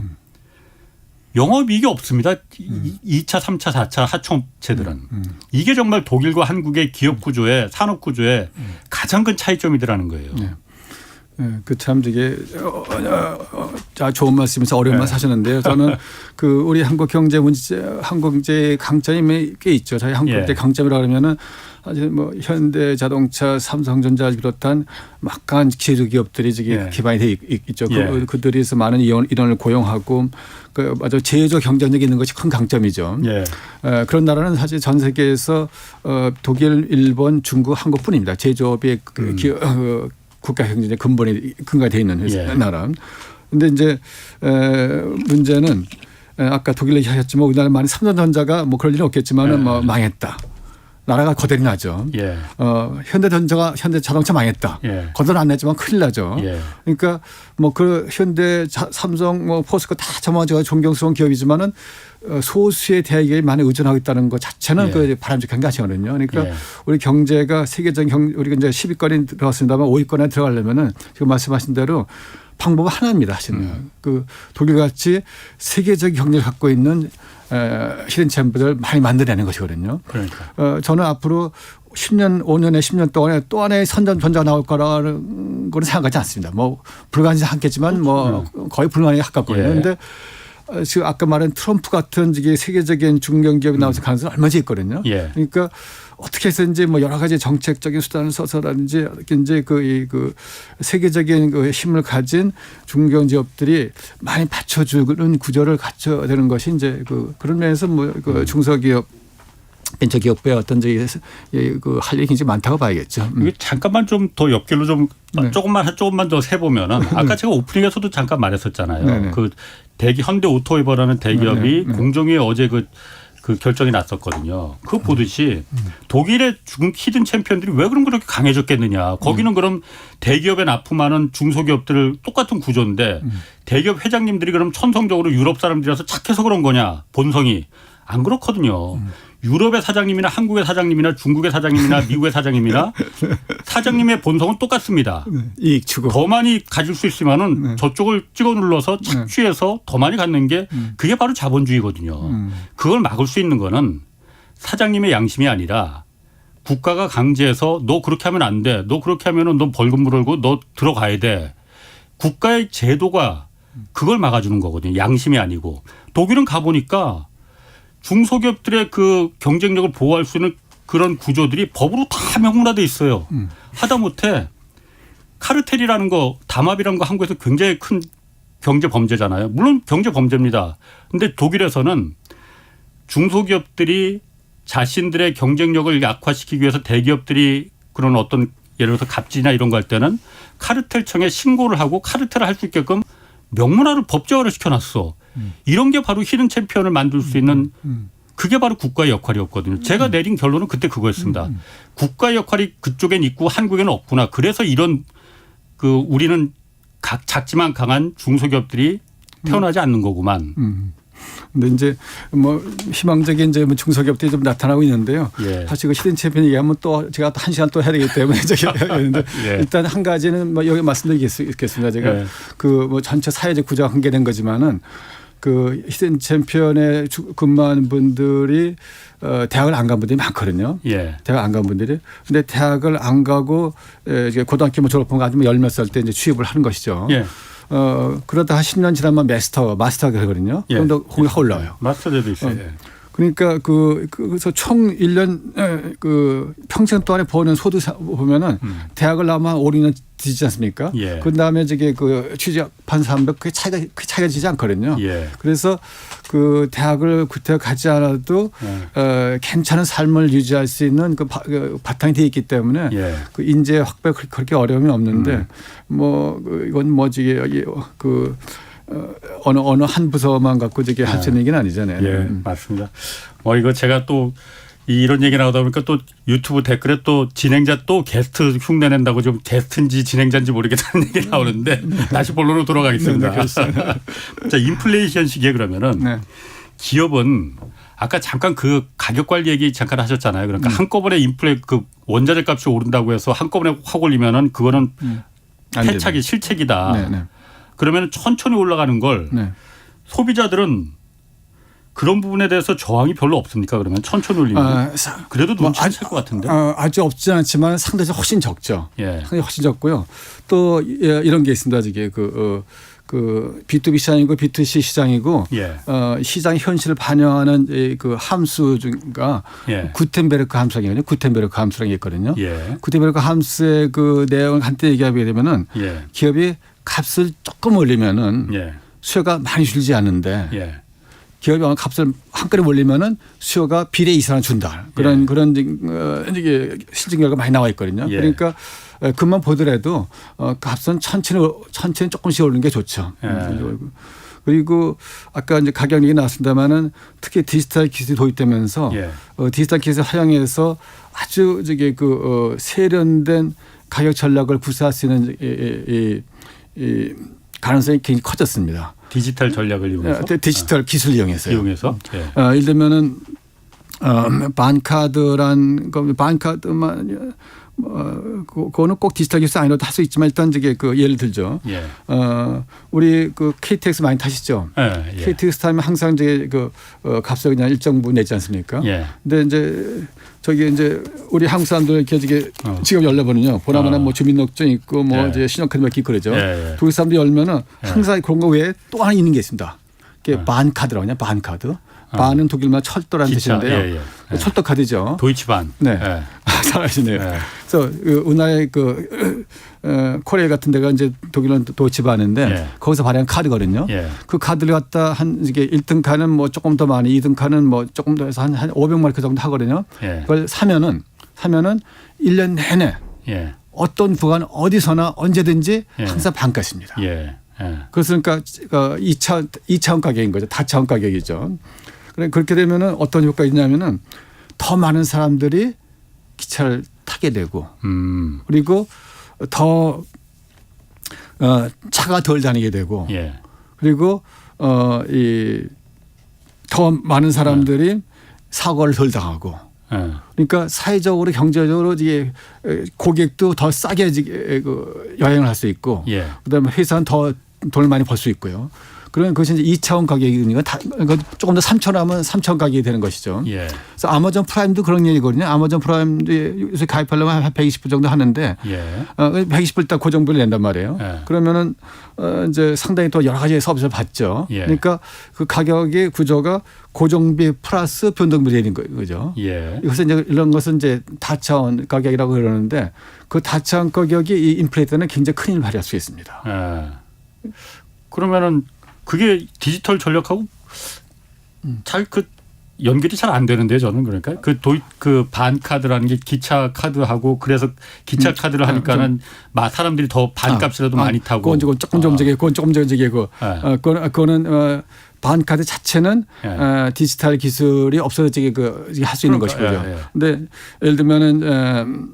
영업이익이 없습니다. 2차, 3차, 4차 하청업체들은. 이게 정말 독일과 한국의 기업 구조에 산업 구조에 가장 큰 차이점이더라는 거예요. 그 참 되게 좋은 말씀이면서 어려운 말씀 하셨는데요. 저는 그 우리 한국 경제 강점이 꽤 있죠. 저희 한국 경제 강점이라 그러면은 아주 뭐 현대자동차, 삼성전자를 비롯한 막강한 제조기업들이 저기 기반이 돼 있죠. 그들에서 많은 인원을 고용하고 그 아주 제조 경쟁력이 있는 것이 큰 강점이죠. 그런 나라는 사실 전 세계에서 독일, 일본, 중국, 한국뿐입니다. 제조업의 국가 경쟁의 근거가 되어 있는 나라. 그런데 이제 문제는 아까 독일에 하셨지만 우리나라 많이 삼성전자가 뭐 그럴 일은 없겠지만은 뭐 망했다. 나라가 거덜이 나죠. 현대자동차 망했다. 거덜 안 냈지만 큰일 나죠. 그러니까 뭐 그 현대, 삼성, 뭐 포스코 다 저마저 존경스러운 기업이지만은 소수의 대기업이 많이 의존하고 있다는 것 자체는 그 바람직한 게 아니거든요. 그러니까 우리 경제가 세계적인 우리가 이제 10위권에 들어갔습니다만 5위권에 들어가려면은 지금 말씀하신 대로 방법은 하나입니다. 사실은 그 독일같이 세계적 경제를 갖고 있는 히든 챔피언을 많이 만들어내는 것이거든요. 그러니까. 저는 앞으로 10년, 5년에 10년 동안에 또 하나의 선전전자가 나올 거라는 건 생각하지 않습니다. 뭐 불가능하지 않겠지만 뭐 거의 불가능에 가깝거든요. 그런데 지금 아까 말한 트럼프 같은 세계적인 중견기업이 나올 가능성이 얼마나 있거든요. 그러니까 어떻게 해서든지 뭐 여러 가지 정책적인 수단을 써서라든지 이제 그 세계적인 그 힘을 가진 중견기업들이 많이 받쳐주는 구조를 갖춰야 되는 것이 이제 그런 면에서 뭐 그 중소기업 벤처기업의 어떤 그 할 일이 굉장히 많다고 봐야겠죠. 이게 잠깐만 좀 더 옆길로 좀 조금만 더 세보면은 아까 제가 오프닝에서도 잠깐 말했었잖아요. 그 현대 오토웨버라는 대기업이 공정위에 어제 그 결정이 났었거든요. 그거 보듯이 독일의 히든 챔피언들이 왜 그렇게 강해졌겠느냐. 거기는 그럼 대기업에 납품하는 중소기업들 똑같은 구조인데 대기업 회장님들이 그럼 천성적으로 유럽 사람들이라서 착해서 그런 거냐. 본성이. 안 그렇거든요. 유럽의 사장님이나 한국의 사장님이나 중국의 사장님이나 미국의 사장님이나 사장님의 본성은 똑같습니다. 이익 추구. 더 많이 가질 수 있으면은 저쪽을 찍어 눌러서 착취해서 더 많이 갖는 게 그게 바로 자본주의거든요. 그걸 막을 수 있는 거는 사장님의 양심이 아니라 국가가 강제해서 너 그렇게 하면 안 돼. 너 그렇게 하면은 너 벌금 물고 너 들어가야 돼. 국가의 제도가 그걸 막아주는 거거든요. 양심이 아니고. 독일은 가보니까 중소기업들의 그 경쟁력을 보호할 수 있는 그런 구조들이 법으로 다 명문화돼 있어요. 하다못해 카르텔이라는 거, 담합이라는 거 한국에서 굉장히 큰 경제 범죄잖아요. 물론 경제 범죄입니다. 그런데 독일에서는 중소기업들이 자신들의 경쟁력을 약화시키기 위해서 대기업들이 그런 어떤 예를 들어서 갑질이나 이런 거 할 때는 카르텔청에 신고를 하고 카르텔을 할 수 있게끔 명문화를 법제화를 시켜놨어. 이런 게 바로 히든 챔피언을 만들 수 있는 그게 바로 국가의 역할이었거든요. 제가 내린 결론은 그때 그거였습니다. 국가의 역할이 그쪽엔 있고 한국에는 없구나. 그래서 이런 우리는 작지만 강한 중소기업들이 태어나지 않는 거구만. 근데 이제 뭐 희망적인 이제 중소기업들이 좀 나타나고 있는데요. 사실 그 히든 챔피언 얘기하면 또 제가 또 1시간 또 해야 되기 때문에 일단 한 가지는 뭐 여기 말씀드리겠습니다. 제가 그 뭐 전체 사회적 구조가 한계된 거지만은 그 히든 챔피언에 근무하는 분들이 대학을 안 간 분들이 많거든요. 대학 안 간 분들이. 근데 대학을 안 가고 이제 고등학교 뭐 졸업한 거 아니면 열 몇 살 때 이제 취업을 하는 것이죠. 그러다 10년 지나면 마스터가 되거든요. 그럼 더 공격이 올라와요. 마스터제도 있어요. 그러니까 그래서 총 1년 그 평생 동안에 버는 소득 보면은 대학을 나오면 5, 6년 뒤지 않습니까? 그 다음에 저게 그 취직한 사람들 그 차이가 지지 않거든요. 그래서 그 대학을 그때 가지 않아도 괜찮은 삶을 유지할 수 있는 그 바탕이 되어 있기 때문에 그 인재 확보에 그렇게 어려움이 없는데 뭐 이건 뭐지 그 어느 한 부서만 갖고 저게 할 수 있는 얘기는 아니잖아요. 맞습니다. 이거 제가 또 이런 얘기 나오다 보니까 또 유튜브 댓글에 또 진행자 또 게스트 흉내낸다고 좀 게스트인지 진행자인지 모르겠다는 얘기 나오는데 다시 본론으로 돌아가겠습니다. 자, 인플레이션 시기에 그러면은 네. 기업은 아까 잠깐 그 가격 관리 얘기 잠깐 하셨잖아요. 그러니까 한꺼번에 그 원자재 값이 오른다고 해서 한꺼번에 확 올리면은 그거는 패착이 실책이다. 네, 네. 그러면 천천히 올라가는 걸 네. 소비자들은 그런 부분에 대해서 저항이 별로 없습니까? 그러면 천천히 올리면 그래도 눈치는 챌 것 같은데. 아주 없지 않지만 상대적으로 훨씬 적죠. 예. 상당히 훨씬 적고요. 또 이런 게 있습니다. 이게 그 B2B 시장이고 B2C 시장이고 예. 시장 현실을 반영하는 그 함수 중가 예. 구텐베르크 함수라는 구텐베르크 함수라는 게 있거든요. 예. 구텐베르크 함수의 그 내용을 한때 얘기하게 되면은 예. 기업이 값을 조금 올리면은 예. 수요가 많이 줄지 않는데 예. 기업이 값을 한 건에 올리면은 수요가 비례 이상을 준다. 그런 이게 실증 결과 많이 나와 있거든요. 예. 그러니까 그만 보더라도 값은 천천히 조금씩 오르는 게 좋죠. 그리고 아까 이제 가격 얘기 나왔습니다만은 특히 디지털 기술이 도입되면서 예. 디지털 기술 활용해서 아주 세련된 가격 전략을 구사할 수 있는 이 가능성이 굉장히 커졌습니다. 디지털 전략을 이용해서. 디지털 기술 이용해서요. 이용해서. 예. 예를 들면은 반카드란 거 반카드만 그거는 꼭 디지털 기술 아니라도 할 수 있지만 일단 이게 그 예를 들죠. 예. 우리 그 KTX 많이 타시죠. 예. 예. KTX 타면 항상 이제 그 값을 그냥 일정 부분 내지 않습니까? 예. 근데 이제 우리 한국 사람들 이렇게 지금 열려보면요. 보나마나 뭐 주민등록증 있고 뭐 예. 이제 신용카드 몇 개 있고 그러죠. 예. 독일 사람들 열면은 항상 그런 거 외에 또 하나 있는 게 있습니다. 그게 반카드라고 하냐 반카드. 반은 독일말 철도라는 기차. 뜻인데요. 예. 예. 철도 카드죠. 도이치반. 네. 예. 잘하시네요. 예. 그래서 우리나라의 코리아 같은 데가 이제 독일은 도이치반인데 예. 거기서 발행한 카드거든요. 예. 그 카드를 갖다 이게 1등 칸은 뭐 조금 더 많이 2등 칸은 뭐 조금 더 해서 한 500마크 정도 하거든요. 예. 그걸 사면은 1년 내내 예. 어떤 구간 어디서나 언제든지 예. 항상 반값입니다. 예. 예. 그러니까 2차원 가격인 거죠. 다차원 가격이죠. 그렇게 되면은 어떤 효과가 있냐면은 더 많은 사람들이 기차를 타게 되고 그리고 더 차가 덜 다니게 되고 예. 그리고 더 많은 사람들이 사고를 덜 당하고 예. 그러니까 사회적으로 경제적으로 이게 고객도 더 싸게 여행을 할 수 있고 예. 그다음에 회사는 더 돈을 많이 벌 수 있고요. 그러면 그것이 이제 2차원 가격이니까 조금 더 3천 하면 3차원 가격이 되는 것이죠. 예. 그래서 아마존 프라임도 그런 얘기거든요. 아마존 프라임도 요새 가입하려면 한 120불 정도 하는데 예. 120불 딱 고정비를 낸단 말이에요. 예. 그러면은 이제 상당히 또 여러 가지 서비스를 받죠. 예. 그러니까 그 가격의 구조가 고정비 플러스 변동비 되는 거죠. 예. 그래서 이제 이런 것은 이제 다차원 가격이라고 그러는데 그 다차원 가격이 이 인플레이터는 굉장히 큰 힘을 발휘할 수 있습니다. 예. 그러면은 그게 디지털 전략하고 잘 연결이 잘 안 되는데요, 저는 그러니까 그 반카드라는 게 기차 카드하고 그래서 기차 카드를 하니까는 사람들이 더 반값이라도 많이 타고. 그건 조금 저기고 그거는 반카드 자체는 디지털 기술이 없어지게 할 수 있는 것이고요. 그런데 예를 들면은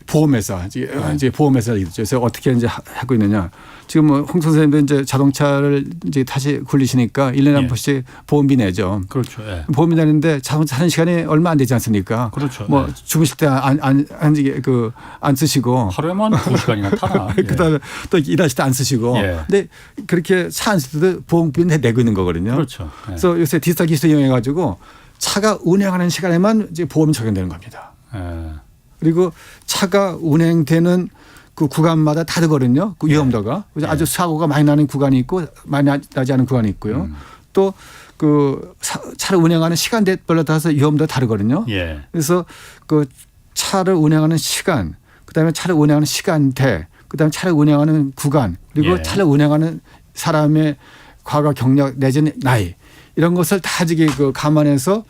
보험회사 이제 보험회사에서 어떻게 이제 하고 있느냐. 지금 뭐 홍 선생님도 이제 자동차를 이제 다시 굴리시니까 1년에 한 번씩 보험비 내죠. 그렇죠. 예. 보험비 내는데 자동차 타는 시간이 얼마 안 되지 않습니까? 그렇죠. 뭐 예. 주무실 때 안 쓰시고 하루에만 2시간이나 타나. 그다음에 또 일하실 때 안 쓰시고. 예. 근데 그렇게 차 안 쓸 때도 보험비는 내고 있는 거거든요. 그렇죠. 예. 그래서 요새 디지털 기술 이용해 가지고 차가 운행하는 시간에만 이제 보험이 적용되는 겁니다. 예. 그리고 차가 운행되는 그 구간마다 다르거든요. 그 위험도가. 그래서 아주 사고가 많이 나는 구간이 있고 많이 나지 않은 구간이 있고요. 또 그 차를 운행하는 시간대별로 따라서 위험도가 다르거든요. 예. 그래서 그 차를 운행하는 시간, 그다음에 차를 운행하는 시간대, 그다음에 차를 운행하는 구간, 그리고 예. 차를 운행하는 사람의 과거 경력 내지는 나이 이런 것을 다 감안해서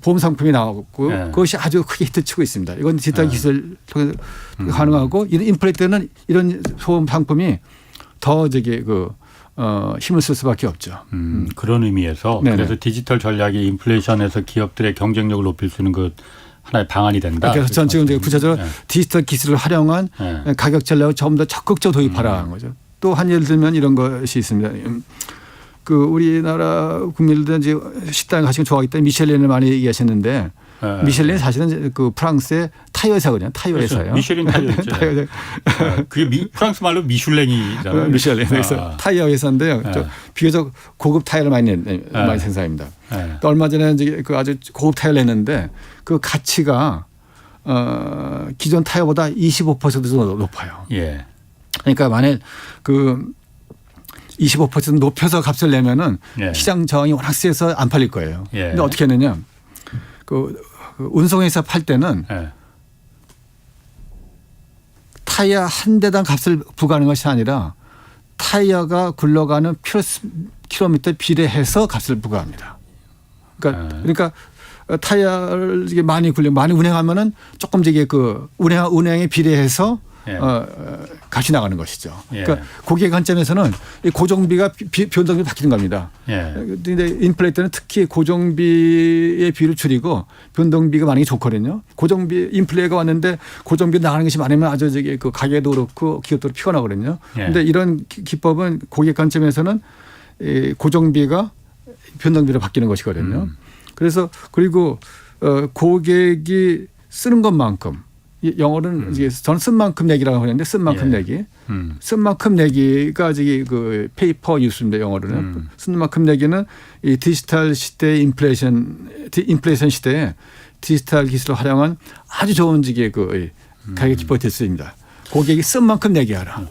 보험 상품이 나왔고 네. 그것이 아주 크게 히트치고 있습니다. 이건 디지털 기술 통해서 가능하고 이런 인플레이터는 이런 보험 상품이 더 힘을 쓸 수밖에 없죠. 그런 의미에서 네네. 그래서 디지털 전략이 인플레이션에서 기업들의 경쟁력을 높일 수 있는 그 하나의 방안이 된다. 그래서 전 지금 이제 구체적으로 네. 디지털 기술을 활용한 네. 가격 전략을 전부 다 적극적으로 도입하라는 거죠. 또 한 예를 들면 이런 것이 있습니다. 그 우리나라 국민들은 이제 식당에 가시면 좋아하기 때문에 미슐린을 많이 얘기하셨는데 네. 미슐린 사실은 그 프랑스의 타이어 회사거든요. 타이어 그렇죠. 회사예요. 미슐린 타이어 있죠. 타이어 회사. 그게 프랑스 말로 미슐랭이잖아요. 미슐린 회사 타이어 회사인데요. 네. 비교적 고급 타이어를 많이 생산합니다. 네. 또 얼마 전에 이제 그 아주 고급 타이어를 냈는데 그 가치가 기존 타이어보다 25% 높아요. 예. 그러니까 만약 그 25% 높여서 값을 내면은 예. 시장 저항이 워낙 세서 안 팔릴 거예요. 예. 근데 어떻게 했느냐? 그 운송회사 팔 때는 예. 타이어 한 대당 값을 부과하는 것이 아니라 타이어가 굴러가는 킬로미터 비례해서 값을 부과합니다. 그러니까 타이어를 이게 많이 운행하면은 조금 이게 그 운행에 비례해서 예. 값이 나가는 것이죠. 예. 그러니까 고객 관점에서는 이 고정비가 변동비 바뀌는 겁니다. 예. 그런데 인플레 때는 특히 고정비의 비율을 줄이고 변동비가 많이 좋거든요. 고정비 인플레가 왔는데 고정비 나가는 것이 많으면 아주 저기 그 가게도 그렇고 기업도 피곤하거든요. 그런데 예. 이런 기법은 고객 관점에서는 이 고정비가 변동비로 바뀌는 것이거든요. 그래서 그리고 고객이 쓰는 것만큼 영어로는 이게 저는 쓴 만큼 내기라고 하는데 쓴 만큼 예. 내기. 쓴 만큼 내기가 저기 그 페이퍼 뉴스인데 영어로는 쓴 만큼 내기는 이 디지털 시대의 인플레이션 시대에 디지털 기술을 활용한 아주 좋은 지게 그 가격 기법이 될 수 있습니다. 고객이 쓴 만큼 내기하라.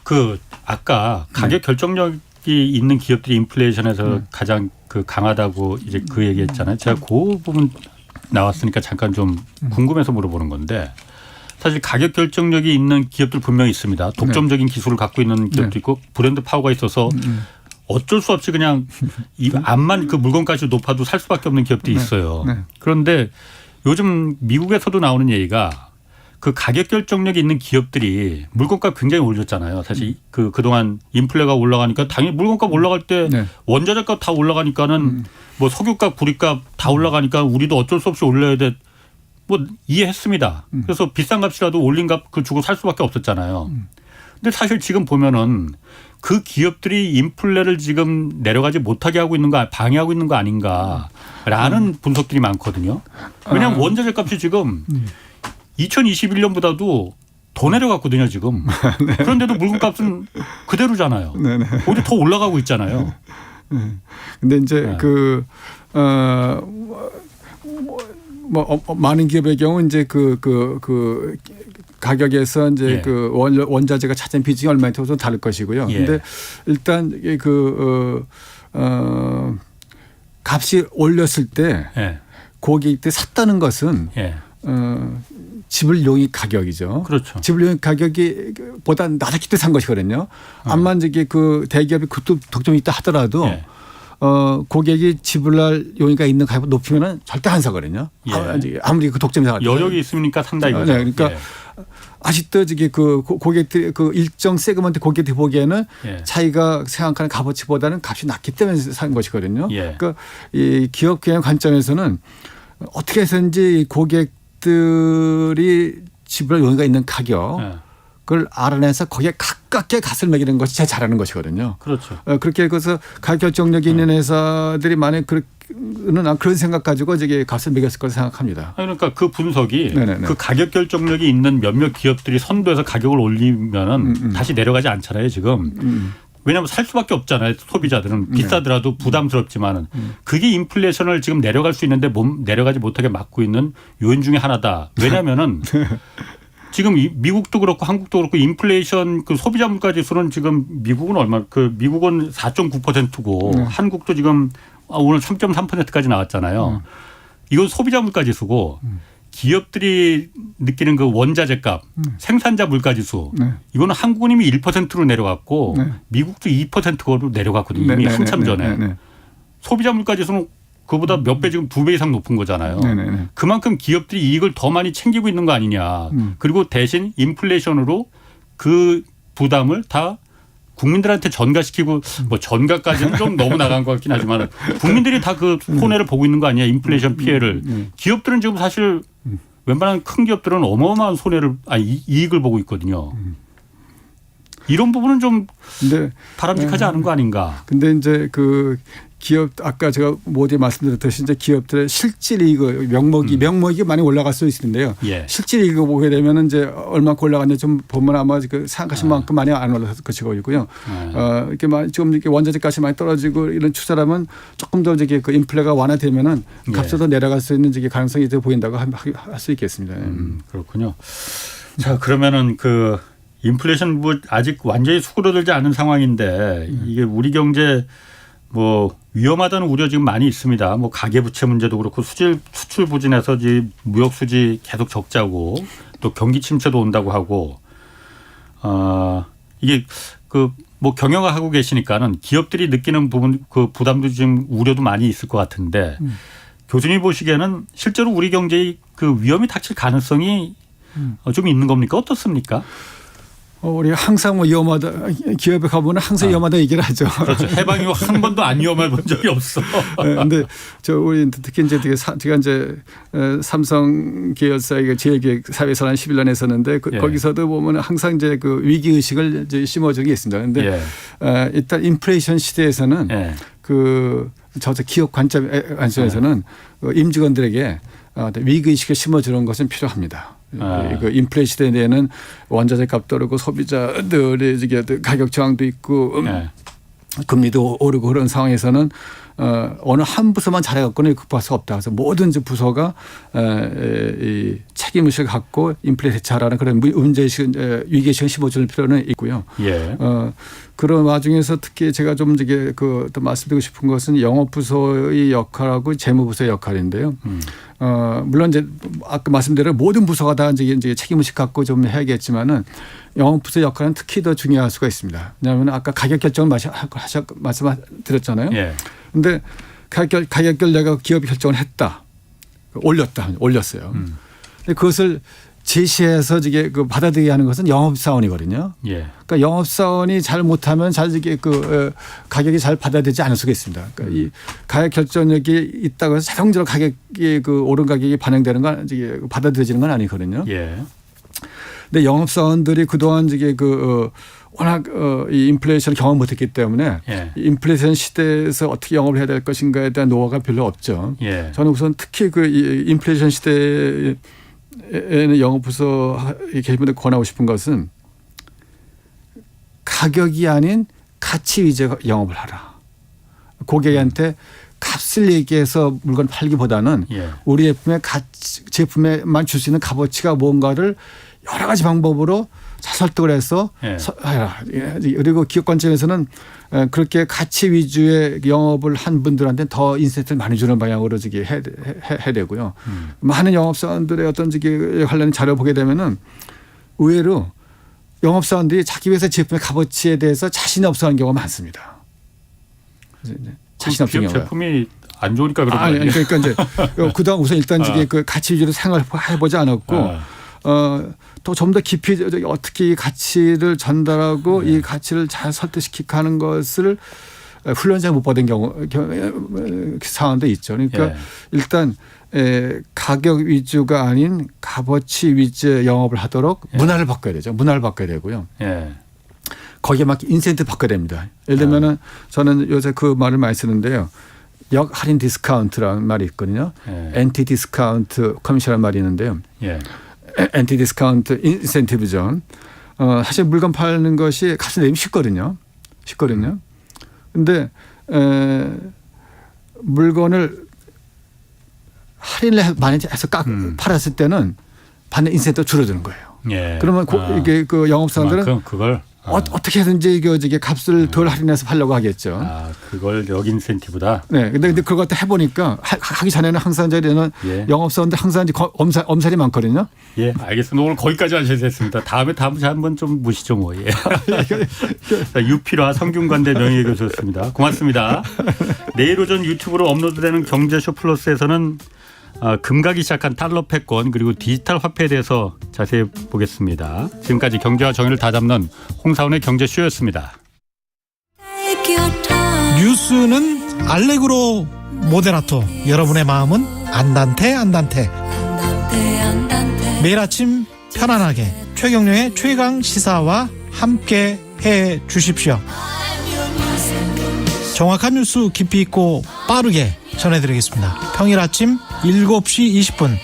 그 아까 가격 결정력이 있는 기업들이 인플레이션에서 가장 그 강하다고 이제 그 얘기했잖아요. 제가 그 부분 나왔으니까 잠깐 좀 궁금해서 물어보는 건데 사실 가격 결정력이 있는 기업들 분명히 있습니다. 독점적인 기술을 갖고 있는 기업도 있고 브랜드 파워가 있어서 어쩔 수 없이 그냥 이 암만 그 물건까지 높아도 살 수밖에 없는 기업들이 있어요. 그런데 요즘 미국에서도 나오는 얘기가 그 가격 결정력이 있는 기업들이 물건값 굉장히 올렸잖아요. 사실 그동안 인플레가 올라가니까 당연히 물건값 올라갈 때 원자재값 다 올라가니까는 뭐 석유값, 구리값 다 올라가니까 우리도 어쩔 수 없이 올려야 돼. 뭐 이해했습니다. 그래서 비싼 값이라도 올린 값 그 주고 살 수밖에 없었잖아요. 근데 사실 지금 보면은 그 기업들이 인플레를 지금 내려가지 못하게 하고 있는 거 방해하고 있는 거 아닌가라는 분석들이 많거든요. 왜냐하면 원자재 값이 지금 2021년보다도 더 내려갔거든요, 지금. 그런데도 물건값은 그대로잖아요. 오히려 더 올라가고 있잖아요. 근데 이제 많은 기업의 경우 이제 그 가격에서 이제 그 원자재가 차지한 비중이 얼마인지 좀 다를 것이고요. 근데 일단 값이 올렸을 때 고객들이 샀다는 것은 지불용이 가격이죠. 그렇죠. 지불용 가격이 보다 낮았기 때문에 산 것이거든요. 암만 저기 그 대기업이 그것도 독점이 있다 하더라도 고객이 지불할 용의가 있는 가격을 높이면은 절대 안 사거든요. 아무리 그 독점이 사거든요. 여력이 있으니까 산다 이거죠. 네, 그러니까 아직도 저기 그 고객들 그 일정 세그먼트 고객들이 보기에는 자기가 생각하는 값어치보다는 값이 낮기 때문에 산 것이거든요. 그러니까 이 기업 경영 관점에서는 어떻게 해서든지 고객들이 지불할 용의가 있는 가격을 알아내서 거기에 가깝게 값을 매기는 것이 제일 잘하는 것이거든요. 그렇죠. 그렇게 해서 가격 결정력이 있는 회사들이 만약 그런 생각 가지고 저기 값을 매겼을 거라 생각합니다. 그러니까 그 분석이 그 가격 결정력이 있는 몇몇 기업들이 선도해서 가격을 올리면은 다시 내려가지 않잖아요, 지금. 왜냐하면 살 수밖에 없잖아요. 소비자들은 비싸더라도 부담스럽지만은 그게 인플레이션을 지금 내려갈 수 있는데 내려가지 못하게 막고 있는 요인 중에 하나다. 왜냐하면은 지금 미국도 그렇고 한국도 그렇고 인플레이션 그 소비자 물가 지수는 지금 미국은 미국은 4.9%고 한국도 지금 오늘 3.3%까지 나왔잖아요. 이건 소비자 물가 지수고 기업들이 느끼는 그 원자재 값, 생산자 물가 지수 이거는 한국은 이미 1%로 내려갔고 미국도 2%로 내려갔거든요. 이미 한참 전에. 소비자 물가 지수는 그보다 몇 배 지금 2배 이상 높은 거잖아요. 그만큼 기업들이 이익을 더 많이 챙기고 있는 거 아니냐. 그리고 대신 인플레이션으로 그 부담을 다 국민들한테 전가시키고 뭐 전가까지는 좀 너무 나간 것 같긴 하지만 국민들이 다 그 손해를 보고 있는 거 아니야? 인플레이션 피해를. 기업들은 지금 사실 웬만한 큰 기업들은 어마어마한 이익을 보고 있거든요. 이런 부분은 좀 바람직하지 않은 거 아닌가? 근데 이제 그 기업 아까 제가 모두에 말씀드렸듯이 이제 기업들의 실질 이익 명목이 많이 올라갈 수 있는데요. 예. 실질 이익을 보게 되면 이제 얼마큼 올라갔는지 좀 보면 아마 그 생각하신 만큼 많이 안 올라갔을 것이고 있고요. 이렇게 지금 이렇게 원자재 값이 많이 떨어지고 이런 추세라면 조금 더 이게 그 인플레가 완화되면은 값이 더 내려갈 수 있는 이게 가능성이 더 보인다고 할 수 있겠습니다. 그렇군요. 자, 그러면은 그 인플레이션 뭐 아직 완전히 수그러들지 않은 상황인데 이게 우리 경제 뭐 위험하다는 우려 지금 많이 있습니다. 뭐 가계부채 문제도 그렇고 수출 부진해서 이제 무역 수지 계속 적자고 또 경기 침체도 온다고 하고 이게 그 뭐 경영하고 계시니까는 기업들이 느끼는 부분 그 부담도 지금 우려도 많이 있을 것 같은데 교수님 보시기에는 실제로 우리 경제의 그 위험이 닥칠 가능성이 좀 있는 겁니까? 어떻습니까? 우리 항상 뭐 위험하다 기업에 가보면 항상 위험하다 얘기를 하죠. 그렇죠. 해방이 한 번도 안 위험해 본 적이 없어. 그런데 우리 특히 이제 제가 이제 삼성 계열사의 제일기획 사회에서 한 11년 했었는데 거기서도 보면 항상 이제 그 위기 의식을 이제 심어준 게 있습니다. 그런데 일단 인플레이션 시대에서는 그 기업 관점에서는 임직원들에게 위기 의식을 심어주는 것은 필요합니다. 그 인플레 시대에는 원자재 값 떨어지고 소비자들의 가격 저항도 있고 금리도 오르고 그런 상황에서는 어느 한 부서만 잘해갖고는 극복할 수 없다. 그래서 모든 부서가 이 책임의식을 갖고 인플레 대처하라는 그런 위기의식을 심어줄 필요는 있고요. 그런 와중에서 특히 제가 좀 또 말씀드리고 싶은 것은 영업부서의 역할하고 재무부서의 역할인데요. 물론 이제 아까 말씀대로 모든 부서가 다 이제 책임의식 갖고 좀 해야겠지만은 영업부서 역할은 특히 더 중요할 수가 있습니다. 왜냐하면 아까 가격 결정을 말씀드렸잖아요. 그런데 가격 내가 기업이 결정을 했다. 올렸어요. 근데 그것을 제시해서 그 받아들이게 하는 것은 영업사원이거든요. 그러니까 영업사원이 잘 못하면 가격이 잘 받아들이지 않을 수가 있습니다. 그러니까 이 가격 결정력이 있다고 해서 자동적으로 가격이 오른 가격이 반영되는 건 받아들여지는 건 아니거든요. 근데 영업사원들이 그동안 워낙 이 인플레이션을 경험 못했기 때문에 인플레이션 시대에서 어떻게 영업을 해야 될 것인가에 대한 노하우가 별로 없죠. 저는 우선 특히 이 인플레이션 시대에는 영업부서에 계신 분들 권하고 싶은 것은 가격이 아닌 가치 위주의 영업을 하라. 고객한테 값을 얘기해서 물건 팔기보다는 우리 제품에만 줄 수 있는 값어치가 뭔가를 여러 가지 방법으로 잘 설득을 해서 해라. 그리고 기업 관점에서는 그렇게 가치 위주의 영업을 한 분들한테 더 인센티브를 많이 주는 방향으로 해야 되고요. 많은 영업사원들의 어떤 관련 자료 보게 되면은 의외로 영업사원들이 자기 회사 제품의 값어치에 대해서 자신이 없어하는 경우가 많습니다. 자신 없는 경우가. 제품이 안 좋으니까 그런 거 아니에요? 그러니까 이제 그동안 우선 일단 그 가치 위주로 생각해보지 않았고 또 좀 더 깊이 어떻게 이 가치를 전달하고 이 가치를 잘 설득시키고 하는 것을 훈련 잘 못 받은 상황도 있죠. 그러니까 일단 가격 위주가 아닌 값어치 위주의 영업을 하도록 문화를 바꿔야 되죠. 문화를 바꿔야 되고요. 거기에 맞게 인센티브 바꿔야 됩니다. 예를 들면은 저는 요새 그 말을 많이 쓰는데요. 역할인 디스카운트라는 말이 있거든요. 엔티 디스카운트 커미션이라는 말이 있는데요. 엔티 디스카운트 인센티브죠. 사실 물건 파는 것이 값을 내면 쉽거든요. 그런데 물건을 할인을 많이 해서 팔았을 때는 받는 인센티브가 줄어드는 거예요. 그러면 이게 그 영업사원들은 그걸 어떻게 해든지 이게 값을 덜 할인해서 팔려고 하겠죠. 그걸 역 인센티브다. 네, 근데 그걸 갖다 해보니까 하기 전에는 항상 저희는 영업사원들 항상 엄살이 많거든요. 알겠습니다. 오늘 거기까지 하셔야겠습니다. 다음에 한번 좀 모시죠 뭐. 유필화 성균관대 명예교수였습니다. 고맙습니다. 내일 오전 유튜브로 업로드되는 경제쇼 플러스에서는 금가기 시작한 달러 패권 그리고 디지털 화폐에 대해서 자세히 보겠습니다. 지금까지 경제와 정의를 다잡는 홍사훈의 경제쇼였습니다. 뉴스는 알레그로 모데라토. 여러분의 마음은 안단테 안단테. 매일 아침 편안하게 최경영의 최강 시사와 함께 해 주십시오. 정확한 뉴스 깊이 있고 빠르게 전해드리겠습니다. 평일 아침 7시 20분